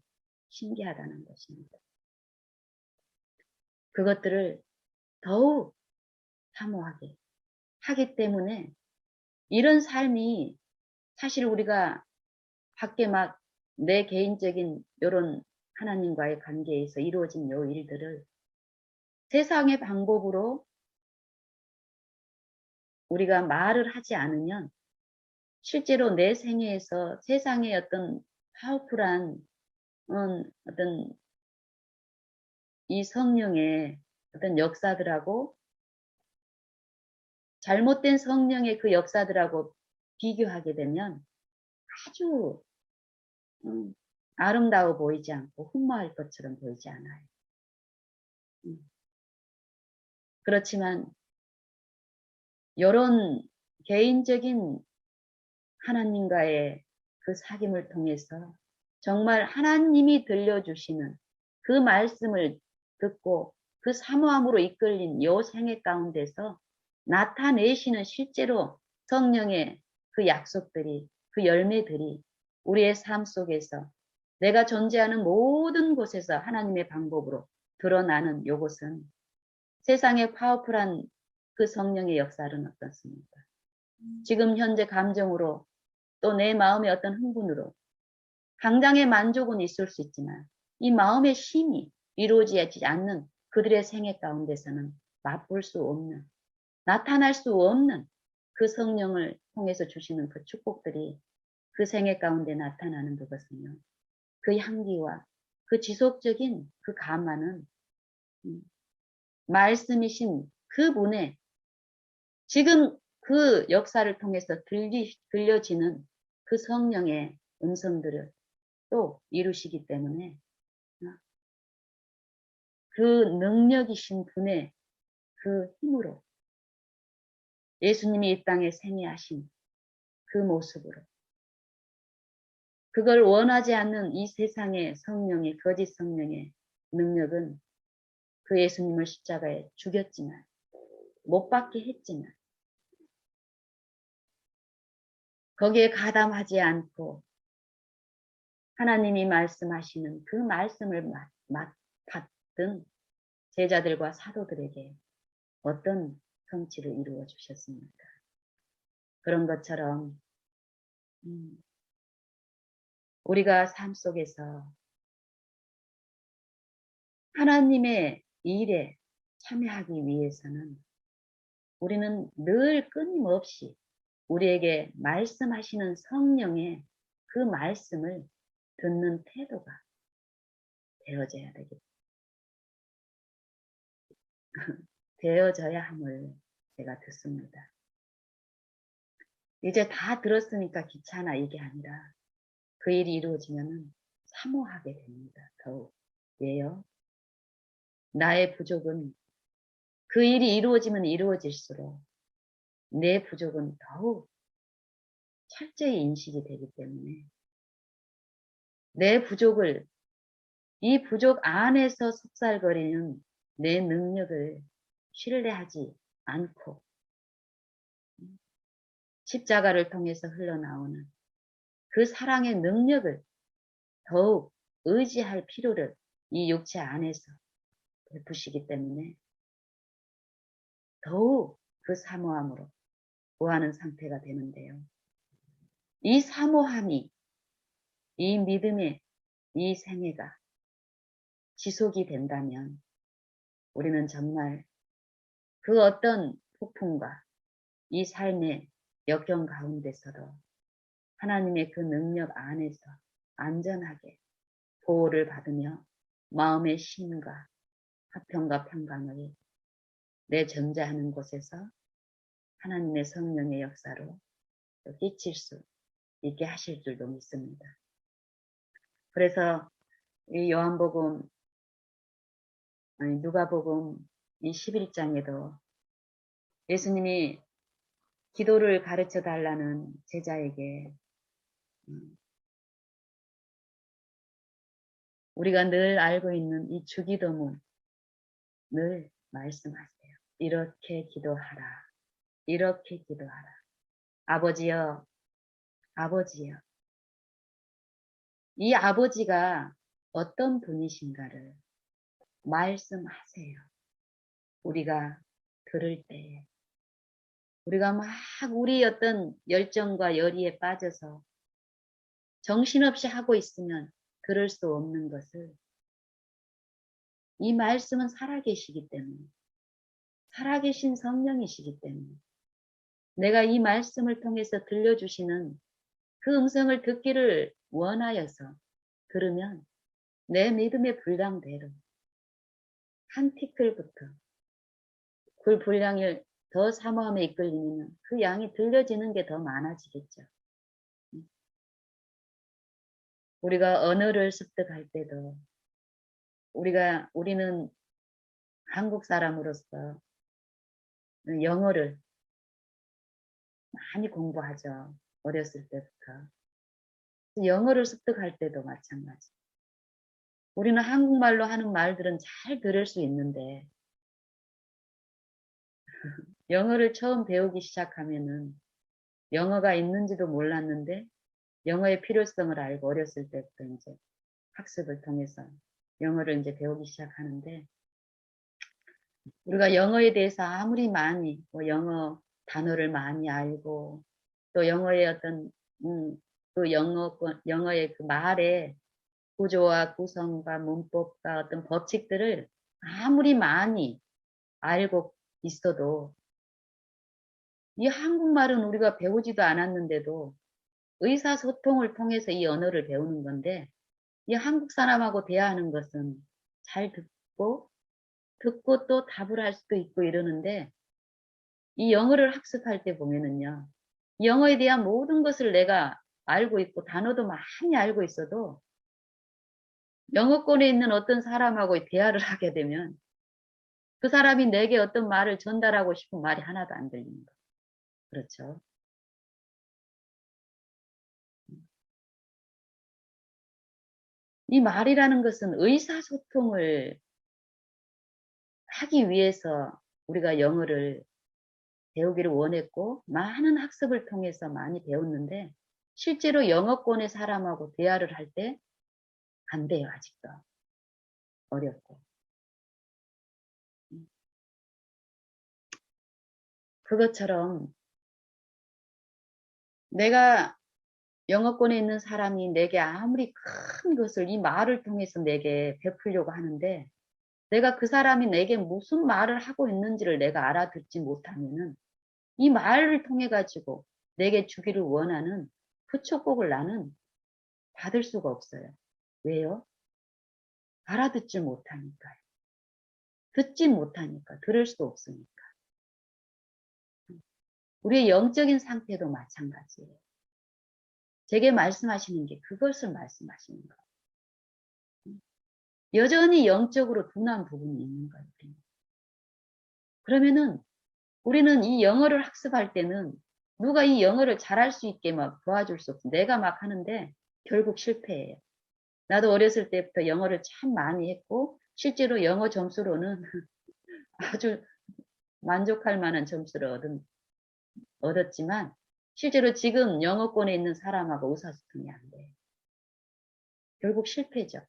신기하다는 것입니다. 그것들을 더욱 사모하게 하기 때문에 이런 삶이 사실 우리가 밖에 막 내 개인적인 이런 하나님과의 관계에서 이루어진 요 일들을 세상의 방법으로 우리가 말을 하지 않으면 실제로 내 생애에서 세상의 어떤 파워풀한 어떤 이 성령의 어떤 역사들하고 잘못된 성령의 그 역사들하고 비교하게 되면 아주 아름다워 보이지 않고 흠모할 것처럼 보이지 않아요. 그렇지만 이런 개인적인 하나님과의 그 사귐을 통해서 정말 하나님이 들려주시는 그 말씀을 듣고 그 사모함으로 이끌린 요 생애 가운데서 나타내시는 실제로 성령의 그 약속들이, 그 열매들이 우리의 삶 속에서 내가 존재하는 모든 곳에서 하나님의 방법으로 드러나는 요것은 세상의 파워풀한 그 성령의 역사는 어떻습니까? 지금 현재 감정으로 또 내 마음의 어떤 흥분으로 당장의 만족은 있을 수 있지만 이 마음의 힘이 이루어지지 않는 그들의 생애 가운데서는 맛볼 수 없는, 나타날 수 없는 그 성령을 통해서 주시는 그 축복들이 그 생애 가운데 나타나는 그것은요. 그 향기와 그 지속적인 그 감화는 말씀이신 그분의 지금 그 역사를 통해서 들려지는 그 성령의 음성들을 또 이루시기 때문에 그 능력이신 분의 그 힘으로 예수님이 이 땅에 생애하신 그 모습으로 그걸 원하지 않는 이 세상의 성령의 거짓 성령의 능력은 그 예수님을 십자가에 죽였지만 못 받게 했지만 거기에 가담하지 않고 하나님이 말씀하시는 그 말씀을 받든 제자들과 사도들에게 어떤 성취를 이루어 주셨습니까? 그런 것처럼 우리가 삶 속에서 하나님의 일에 참여하기 위해서는 우리는 늘 끊임없이 우리에게 말씀하시는 성령의 그 말씀을 듣는 태도가 되어져야 되겠다. 되어져야 함을 제가 듣습니다. 이제 다 들었으니까 귀찮아 이게 아니라 그 일이 이루어지면은 사모하게 됩니다. 더욱. 왜요? 나의 부족은 그 일이 이루어지면 이루어질수록 내 부족은 더욱 철저히 인식이 되기 때문에 내 부족을 이 부족 안에서 속살거리는 내 능력을 신뢰하지 않고 십자가를 통해서 흘러나오는 그 사랑의 능력을 더욱 의지할 필요를 이 육체 안에서 베푸시기 때문에 더욱 그 사모함으로 구하는 상태가 되는데요. 이 사모함이 이 믿음의 이 생애가 지속이 된다면 우리는 정말 그 어떤 폭풍과 이 삶의 역경 가운데서도 하나님의 그 능력 안에서 안전하게 보호를 받으며 마음의 쉼과 화평과 평강을 내 전자하는 곳에서 하나님의 성령의 역사로 끼칠 수 있게 하실 줄도 믿습니다. 그래서 이 요한복음, 누가복음 이 11장에도 예수님이 기도를 가르쳐 달라는 제자에게 우리가 늘 알고 있는 이 주기도문 늘 말씀하세요. 이렇게 기도하라. 이렇게 기도하라. 아버지여, 아버지여. 이 아버지가 어떤 분이신가를 말씀하세요. 우리가 들을 때에 우리가 막 우리 어떤 열정과 열의에 빠져서 정신없이 하고 있으면 들을 수 없는 것을 이 말씀은 살아계시기 때문에 살아계신 성령이시기 때문에 내가 이 말씀을 통해서 들려주시는 그 음성을 듣기를 원하여서 들으면 내 믿음의 분량대로 한 티끌부터 그 분량을 더 사모함에 이끌리면 그 양이 들려지는 게 더 많아지겠죠. 우리가 언어를 습득할 때도 우리는 한국 사람으로서 영어를 많이 공부하죠. 어렸을 때부터. 영어를 습득할 때도 마찬가지. 우리는 한국말로 하는 말들은 잘 들을 수 있는데 영어를 처음 배우기 시작하면은 영어가 있는지도 몰랐는데 영어의 필요성을 알고 어렸을 때부터 이제 학습을 통해서 영어를 이제 배우기 시작하는데 우리가 영어에 대해서 아무리 많이 영어 단어를 많이 알고 또 영어의 어떤 그 영어의 그 말의 구조와 구성과 문법과 어떤 법칙들을 아무리 많이 알고 있어도 이 한국말은 우리가 배우지도 않았는데도 의사소통을 통해서 이 언어를 배우는 건데 이 한국 사람하고 대화하는 것은 잘 듣고 또 답을 할 수도 있고 이러는데 이 영어를 학습할 때 보면은요. 영어에 대한 모든 것을 내가 알고 있고 단어도 많이 알고 있어도 영어권에 있는 어떤 사람하고 대화를 하게 되면 그 사람이 내게 어떤 말을 전달하고 싶은 말이 하나도 안 들리는 거예요. 그렇죠. 이 말이라는 것은 의사소통을 하기 위해서 우리가 영어를 배우기를 원했고 많은 학습을 통해서 많이 배웠는데 실제로 영어권의 사람하고 대화를 할 때 안 돼요. 아직도 어렵고 그것처럼 내가 영어권에 있는 사람이 내게 아무리 큰 것을 이 말을 통해서 내게 베풀려고 하는데 내가 그 사람이 내게 무슨 말을 하고 있는지를 내가 알아듣지 못하면은 이 말을 통해 가지고 내게 주기를 원하는 그 축복을 나는 받을 수가 없어요. 왜요? 알아듣지 못하니까요. 듣지 못하니까, 들을 수 없으니까. 우리의 영적인 상태도 마찬가지예요. 제게 말씀하시는 게 그것을 말씀하시는 거예요. 여전히 영적으로 둔한 부분이 있는 거예요. 그러면은 우리는 이 영어를 학습할 때는 누가 이 영어를 잘할 수 있게 막 도와줄 수 없어. 내가 막 하는데 결국 실패해요. 나도 어렸을 때부터 영어를 참 많이 했고 실제로 영어 점수로는 아주 만족할 만한 점수를 얻었지만 실제로 지금 영어권에 있는 사람하고 의사소통이 안 돼요. 결국 실패죠.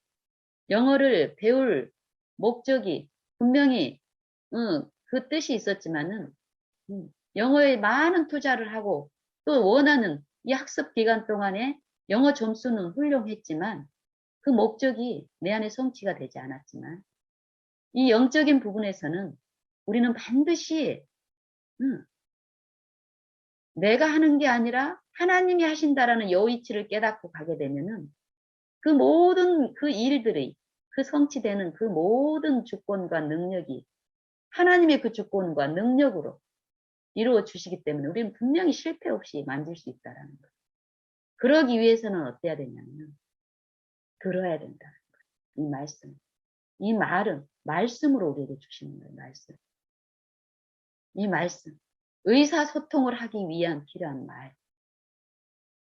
영어를 배울 목적이 분명히 그 뜻이 있었지만은 영어에 많은 투자를 하고 또 원하는 이 학습 기간 동안에 영어 점수는 훌륭했지만 그 목적이 내 안에 성취가 되지 않았지만 이 영적인 부분에서는 우리는 반드시 내가 하는 게 아니라 하나님이 하신다라는 여의치를 깨닫고 가게 되면은 그 모든 그 일들이 그 성취되는 그 모든 주권과 능력이 하나님의 그 주권과 능력으로 이루어 주시기 때문에 우리는 분명히 실패 없이 만질 수 있다라는 거예요. 그러기 위해서는 어때야 되냐면 들어야 된다. 이 말씀. 이 말은 말씀으로 우리에게 주시는 거예요. 말씀. 이 말씀. 의사소통을 하기 위한 필요한 말.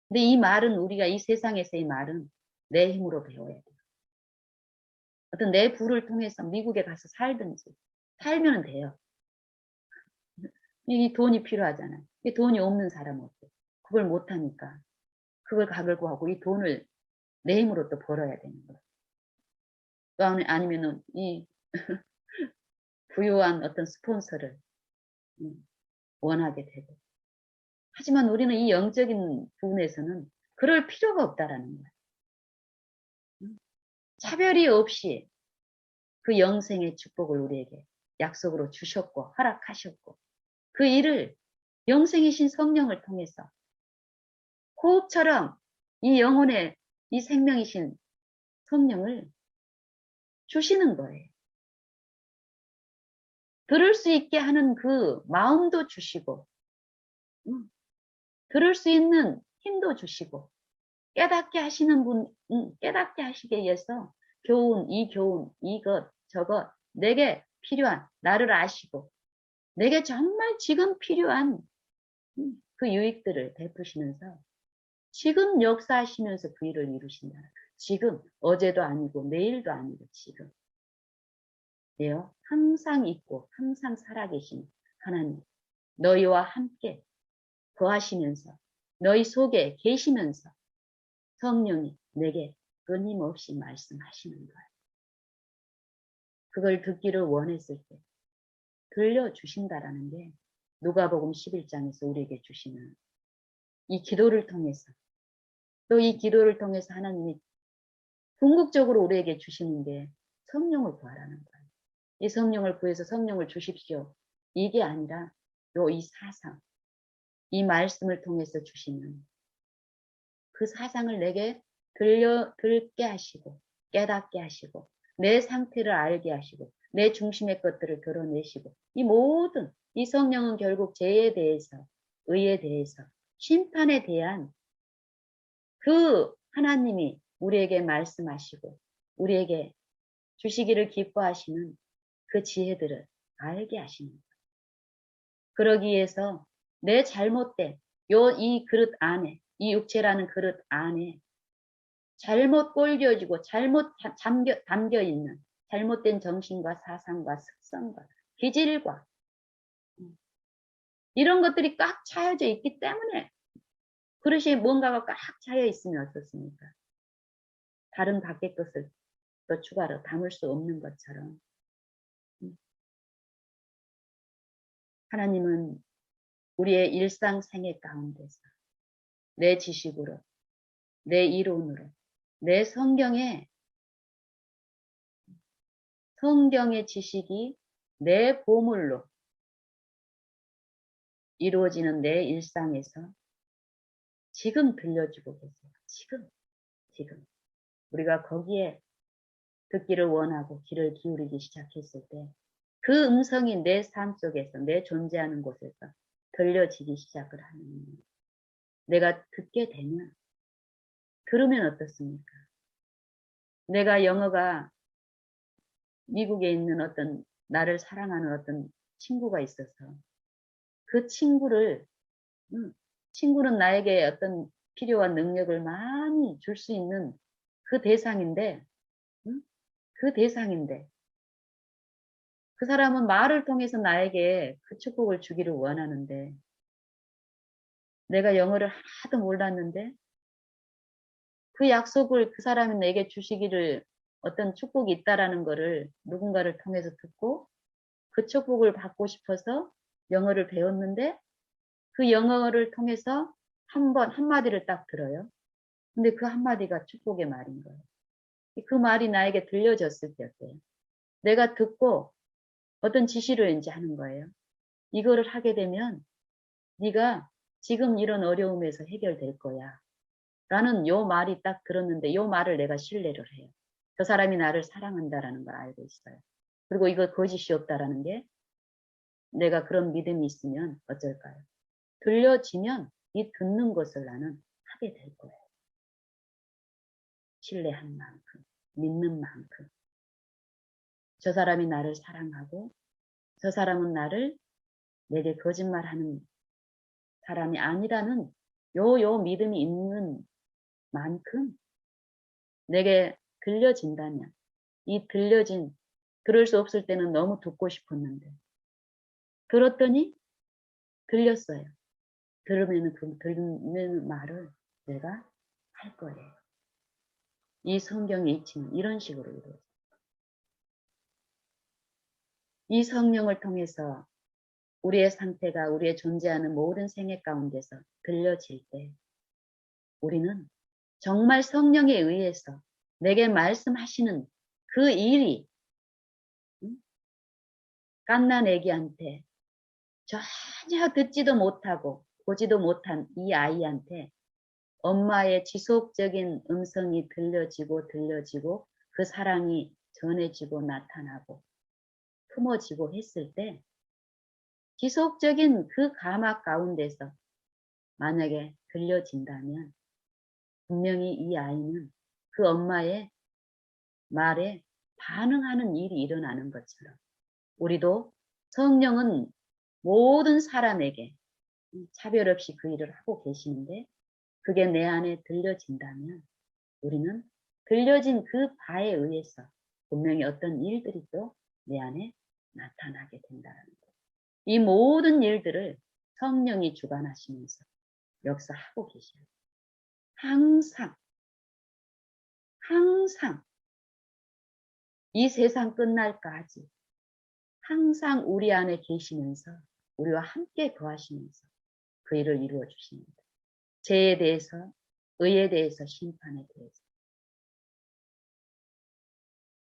근데 이 말은 우리가 이 세상에서의 말은 내 힘으로 배워야 돼요. 어떤 내 부를 통해서 미국에 가서 살든지 살면 돼요. 이 돈이 필요하잖아요. 이 돈이 없는 사람은 어때요? 그걸 못하니까 그걸 가글고 하고 이 돈을 내 힘으로 또 벌어야 되는 거예요. 또 아니면은 이 부유한 어떤 스폰서를 원하게 되고. 하지만 우리는 이 영적인 부분에서는 그럴 필요가 없다라는 거예요. 차별이 없이 그 영생의 축복을 우리에게 약속으로 주셨고 허락하셨고 그 일을 영생이신 성령을 통해서 호흡처럼 이 영혼의 이 생명이신 성령을 주시는 거예요. 들을 수 있게 하는 그 마음도 주시고 들을 수 있는 힘도 주시고 깨닫게 하시는 분, 깨닫게 하시기 위해서 교훈, 이것, 저것, 내게 필요한, 나를 아시고, 내게 정말 지금 필요한 그 유익들을 베푸시면서, 지금 역사하시면서 그 일을 이루신다. 지금, 어제도 아니고, 내일도 아니고, 지금. 네요. 항상 있고, 항상 살아계신 하나님. 너희와 함께 거하시면서, 너희 속에 계시면서, 성령이 내게 끊임없이 말씀하시는 거예요. 그걸 듣기를 원했을 때 들려주신다라는 게 누가복음 11장에서 우리에게 주시는 이 기도를 통해서 또 이 기도를 통해서 하나님이 궁극적으로 우리에게 주시는 게 성령을 구하라는 거예요. 이 성령을 구해서 성령을 주십시오. 이게 아니라 이 사상, 이 말씀을 통해서 주시는 그 사상을 내게 듣게 하시고 깨닫게 하시고 내 상태를 알게 하시고 내 중심의 것들을 드러내시고 이 모든 이 성령은 결국 죄에 대해서 의에 대해서 심판에 대한 그 하나님이 우리에게 말씀하시고 우리에게 주시기를 기뻐하시는 그 지혜들을 알게 하시는 거예요. 그러기 위해서 내 잘못된 이 그릇 안에 이 육체라는 그릇 안에 잘못 꼴겨지고 잘못 담겨있는 잘못된 정신과 사상과 습성과 기질과 이런 것들이 꽉 차여져 있기 때문에 그릇이 뭔가가 꽉 차여 있으면 어떻습니까? 다른 밖의 것을 또 추가로 담을 수 없는 것처럼 하나님은 우리의 일상생애 가운데서 내 지식으로 내 이론으로 내 성경의 지식이 내 보물로 이루어지는 내 일상에서 지금 들려주고 계세요. 지금. 우리가 거기에 듣기를 원하고 귀를 기울이기 시작했을 때 그 음성이 내 삶 속에서 내 존재하는 곳에서 들려지기 시작을 하는 내가 듣게 되면 들으면 어떻습니까? 내가 영어가 미국에 있는 어떤 나를 사랑하는 어떤 친구가 있어서 그 친구는 나에게 어떤 필요한 능력을 많이 줄 수 있는 그 대상인데 그 사람은 말을 통해서 나에게 그 축복을 주기를 원하는데 내가 영어를 하나도 몰랐는데 그 약속을 그 사람이 내게 주시기를 어떤 축복이 있다라는 거를 누군가를 통해서 듣고 그 축복을 받고 싶어서 영어를 배웠는데 그 영어를 통해서 한마디를 딱 들어요. 근데 그 한마디가 축복의 말인 거예요. 그 말이 나에게 들려졌을 때 어때요? 내가 듣고 어떤 지시를 이제 하는 거예요. 이거를 하게 되면 네가 지금 이런 어려움에서 해결될 거야. 라는 요 말이 딱 들었는데 요 말을 내가 신뢰를 해요. 저 사람이 나를 사랑한다라는 걸 알고 있어요. 그리고 이거 거짓이 없다라는 게 내가 그런 믿음이 있으면 어쩔까요? 들려지면 이 듣는 것을 나는 하게 될 거예요. 신뢰한 만큼, 믿는 만큼. 저 사람이 나를 사랑하고 저 사람은 나를 내게 거짓말하는 사람이 아니라는 요 믿음이 있는 만큼 내게 들려진다면 이 들려진 들을 수 없을 때는 너무 듣고 싶었는데 들었더니 들렸어요. 들으면 그 듣는 말을 내가 할 거예요. 이 성경의 이치는 이런 식으로 이루어져요. 이 성령을 통해서 우리의 상태가 우리의 존재하는 모든 생애 가운데서 들려질 때 우리는 정말 성령에 의해서 내게 말씀하시는 그 일이 갓난 애기한테 전혀 듣지도 못하고 보지도 못한 이 아이한테 엄마의 지속적인 음성이 들려지고 그 사랑이 전해지고 나타나고 품어지고 했을 때 지속적인 그 감학 가운데서 만약에 들려진다면 분명히 이 아이는 그 엄마의 말에 반응하는 일이 일어나는 것처럼 우리도 성령은 모든 사람에게 차별 없이 그 일을 하고 계시는데 그게 내 안에 들려진다면 우리는 들려진 그 바에 의해서 분명히 어떤 일들이 또 내 안에 나타나게 된다는 것. 이 모든 일들을 성령이 주관하시면서 역사하고 계셔요. 항상 이 세상 끝날까지 항상 우리 안에 계시면서 우리와 함께 거하시면서 그 일을 이루어 주십니다. 죄에 대해서, 의에 대해서, 심판에 대해서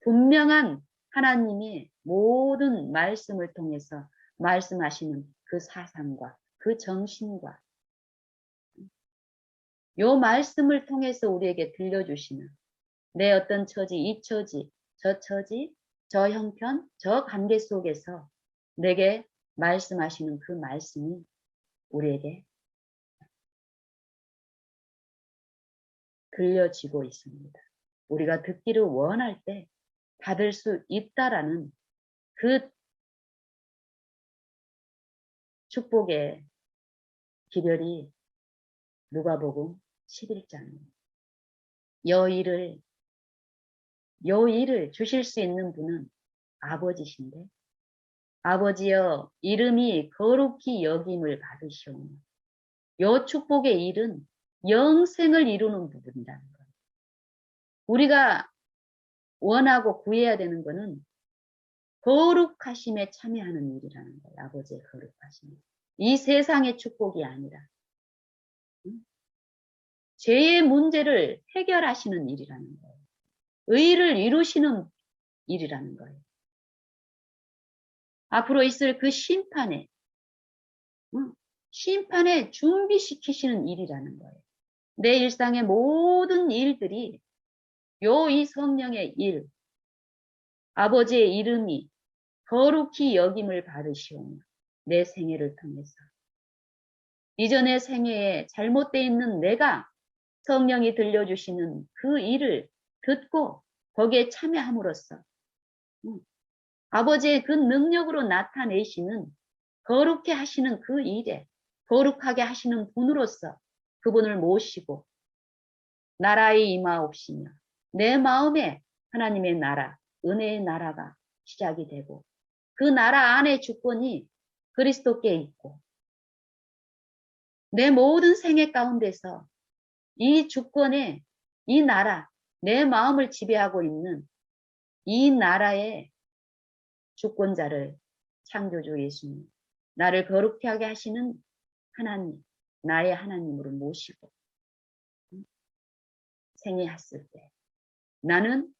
분명한 하나님의 모든 말씀을 통해서 말씀하시는 그 사상과 그 정신과 요 말씀을 통해서 우리에게 들려주시는 내 어떤 처지, 이 처지, 저 형편, 저 관계 속에서 내게 말씀하시는 그 말씀이 우리에게 들려지고 있습니다. 우리가 듣기를 원할 때 받을 수 있다라는 그 축복의 기별이 누가복음 11장입니다. 요 일을 주실 수 있는 분은 아버지신데 아버지여 이름이 거룩히 여김을 받으시오며 요 축복의 일은 영생을 이루는 부분이라는 거예요. 우리가 원하고 구해야 되는 것은 거룩하심에 참여하는 일이라는 거예요. 아버지의 거룩하심. 이 세상의 축복이 아니라 죄의 문제를 해결하시는 일이라는 거예요. 의를 이루시는 일이라는 거예요. 앞으로 있을 그 심판에 준비시키시는 일이라는 거예요. 내 일상의 모든 일들이 이 성령의 일, 아버지의 이름이 거룩히 여김을 받으시오며 내 생애를 통해서 이전의 생애에 잘못되어 있는 내가 성령이 들려주시는 그 일을 듣고 거기에 참여함으로써 아버지의 그 능력으로 나타내시는 거룩해 하시는 그 일에 거룩하게 하시는 분으로서 그분을 모시고 나라의 임하옵시며 내 마음에 하나님의 나라, 은혜의 나라가 시작이 되고 그 나라 안에 주권이 그리스도께 있고 내 모든 생애 가운데서 이 주권에 이 나라, 내 마음을 지배하고 있는 이 나라의 주권자를 창조주 예수님, 나를 거룩하게 하시는 하나님, 나의 하나님으로 모시고 생애했을 때 나는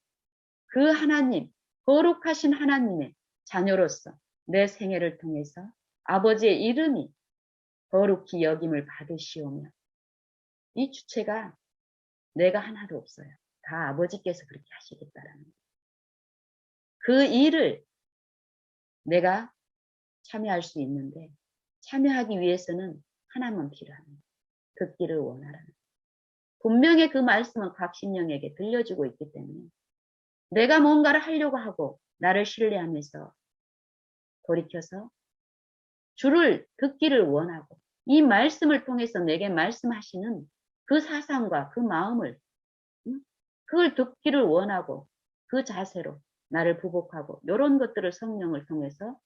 그 하나님, 거룩하신 하나님의 자녀로서 내 생애를 통해서 아버지의 이름이 거룩히 여김을 받으시오며 이 주체가 내가 하나도 없어요. 다 아버지께서 그렇게 하시겠다라는 거예요. 그 일을 내가 참여할 수 있는데 참여하기 위해서는 하나만 필요합니다. 듣기를 원하라는. 분명히 그 말씀은 각신령에게 들려주고 있기 때문에 내가 뭔가를 하려고 하고 나를 신뢰하면서 돌이켜서 주를 듣기를 원하고 이 말씀을 통해서 내게 말씀하시는 그 사상과 그 마음을 그걸 듣기를 원하고 그 자세로 나를 부복하고 이런 것들을 성령을 통해서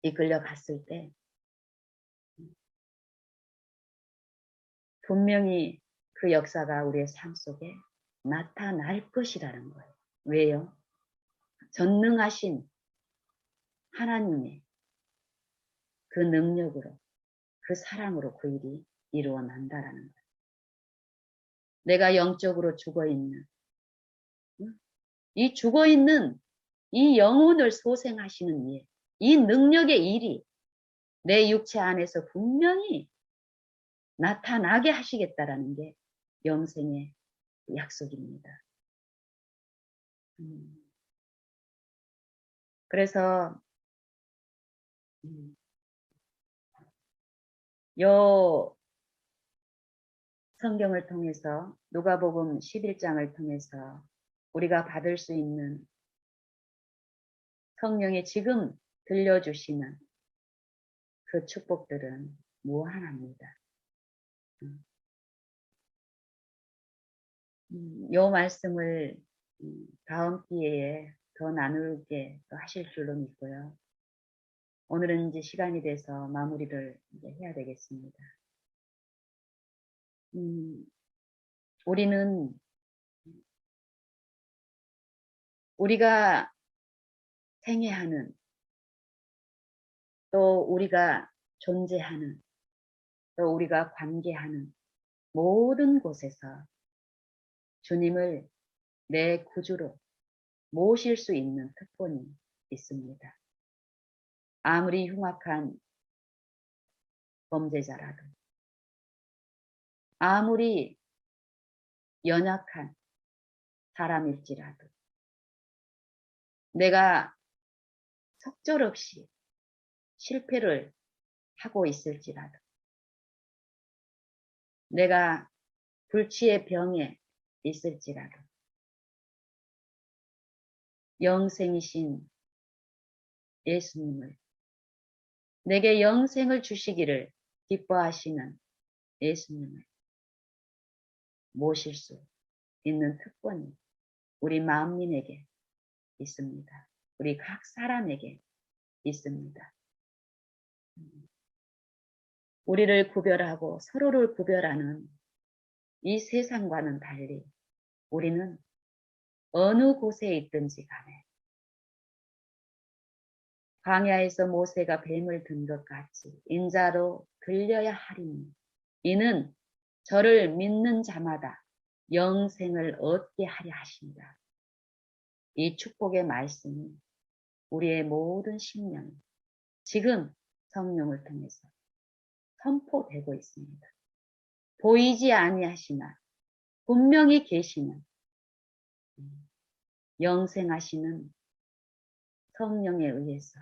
이끌려 갔을 때 분명히 그 역사가 우리의 삶 속에 나타날 것이라는 거예요. 왜요? 전능하신 하나님의 그 능력으로 그 사랑으로 그 일이 이루어난다라는 거예요. 내가 영적으로 죽어있는 이 죽어있는 이 영혼을 소생하시는 일, 이 능력의 일이 내 육체 안에서 분명히 나타나게 하시겠다라는 게 영생의 약속입니다. 그래서 요 성경을 통해서 누가복음 11장을 통해서 우리가 받을 수 있는 성령이 지금 들려주시는 그 축복들은 무한합니다. 요 말씀을 다음 기회에 더 나누게 하실 줄로 믿고요. 오늘은 이제 시간이 돼서 마무리를 이제 해야 되겠습니다. 우리는 우리가 생애하는 또 우리가 존재하는 또 우리가 관계하는 모든 곳에서 주님을 내 구주로 모실 수 있는 특권이 있습니다. 아무리 흉악한 범죄자라도 아무리 연약한 사람일지라도 내가 속절없이 실패를 하고 있을지라도 내가 불치의 병에 있을지라도 영생이신 예수님을 내게 영생을 주시기를 기뻐하시는 예수님을 모실 수 있는 특권이 우리 마음민에게 있습니다. 우리 각 사람에게 있습니다. 우리를 구별하고 서로를 구별하는 이 세상과는 달리 우리는 어느 곳에 있든지 간에 광야에서 모세가 뱀을 든 것 같이 인자로 들려야 하리니 이는 저를 믿는 자마다 영생을 얻게 하려 하신다. 이 축복의 말씀이 우리의 모든 심령에 지금 성령을 통해서 선포되고 있습니다. 보이지 아니하시나 분명히 계시는 영생하시는 성령에 의해서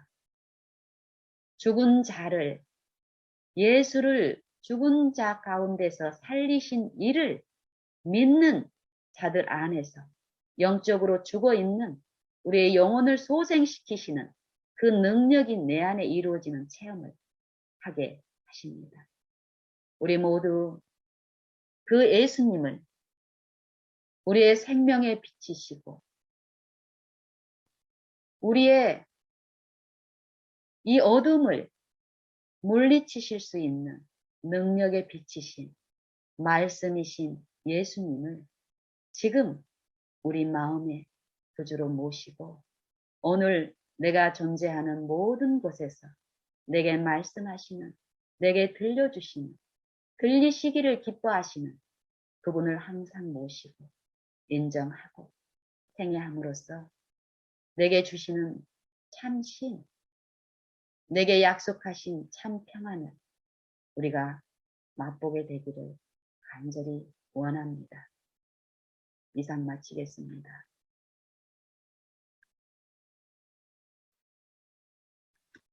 죽은 자를 예수를 죽은 자 가운데서 살리신 이를 믿는 자들 안에서 영적으로 죽어있는 우리의 영혼을 소생시키시는 그 능력이 내 안에 이루어지는 체험을 하게 하십니다. 우리 모두 그 예수님을 우리의 생명의 빛이시고 우리의 이 어둠을 물리치실 수 있는 능력의 빛이신 말씀이신 예수님을 지금 우리 마음의 구주로 모시고 오늘 내가 존재하는 모든 곳에서 내게 말씀하시는 내게 들려주시는 들리시기를 기뻐하시는 그분을 항상 모시고 인정하고 생애함으로써 내게 주시는 참 신, 내게 약속하신 참 평안을 우리가 맛보게 되기를 간절히 원합니다. 이상 마치겠습니다.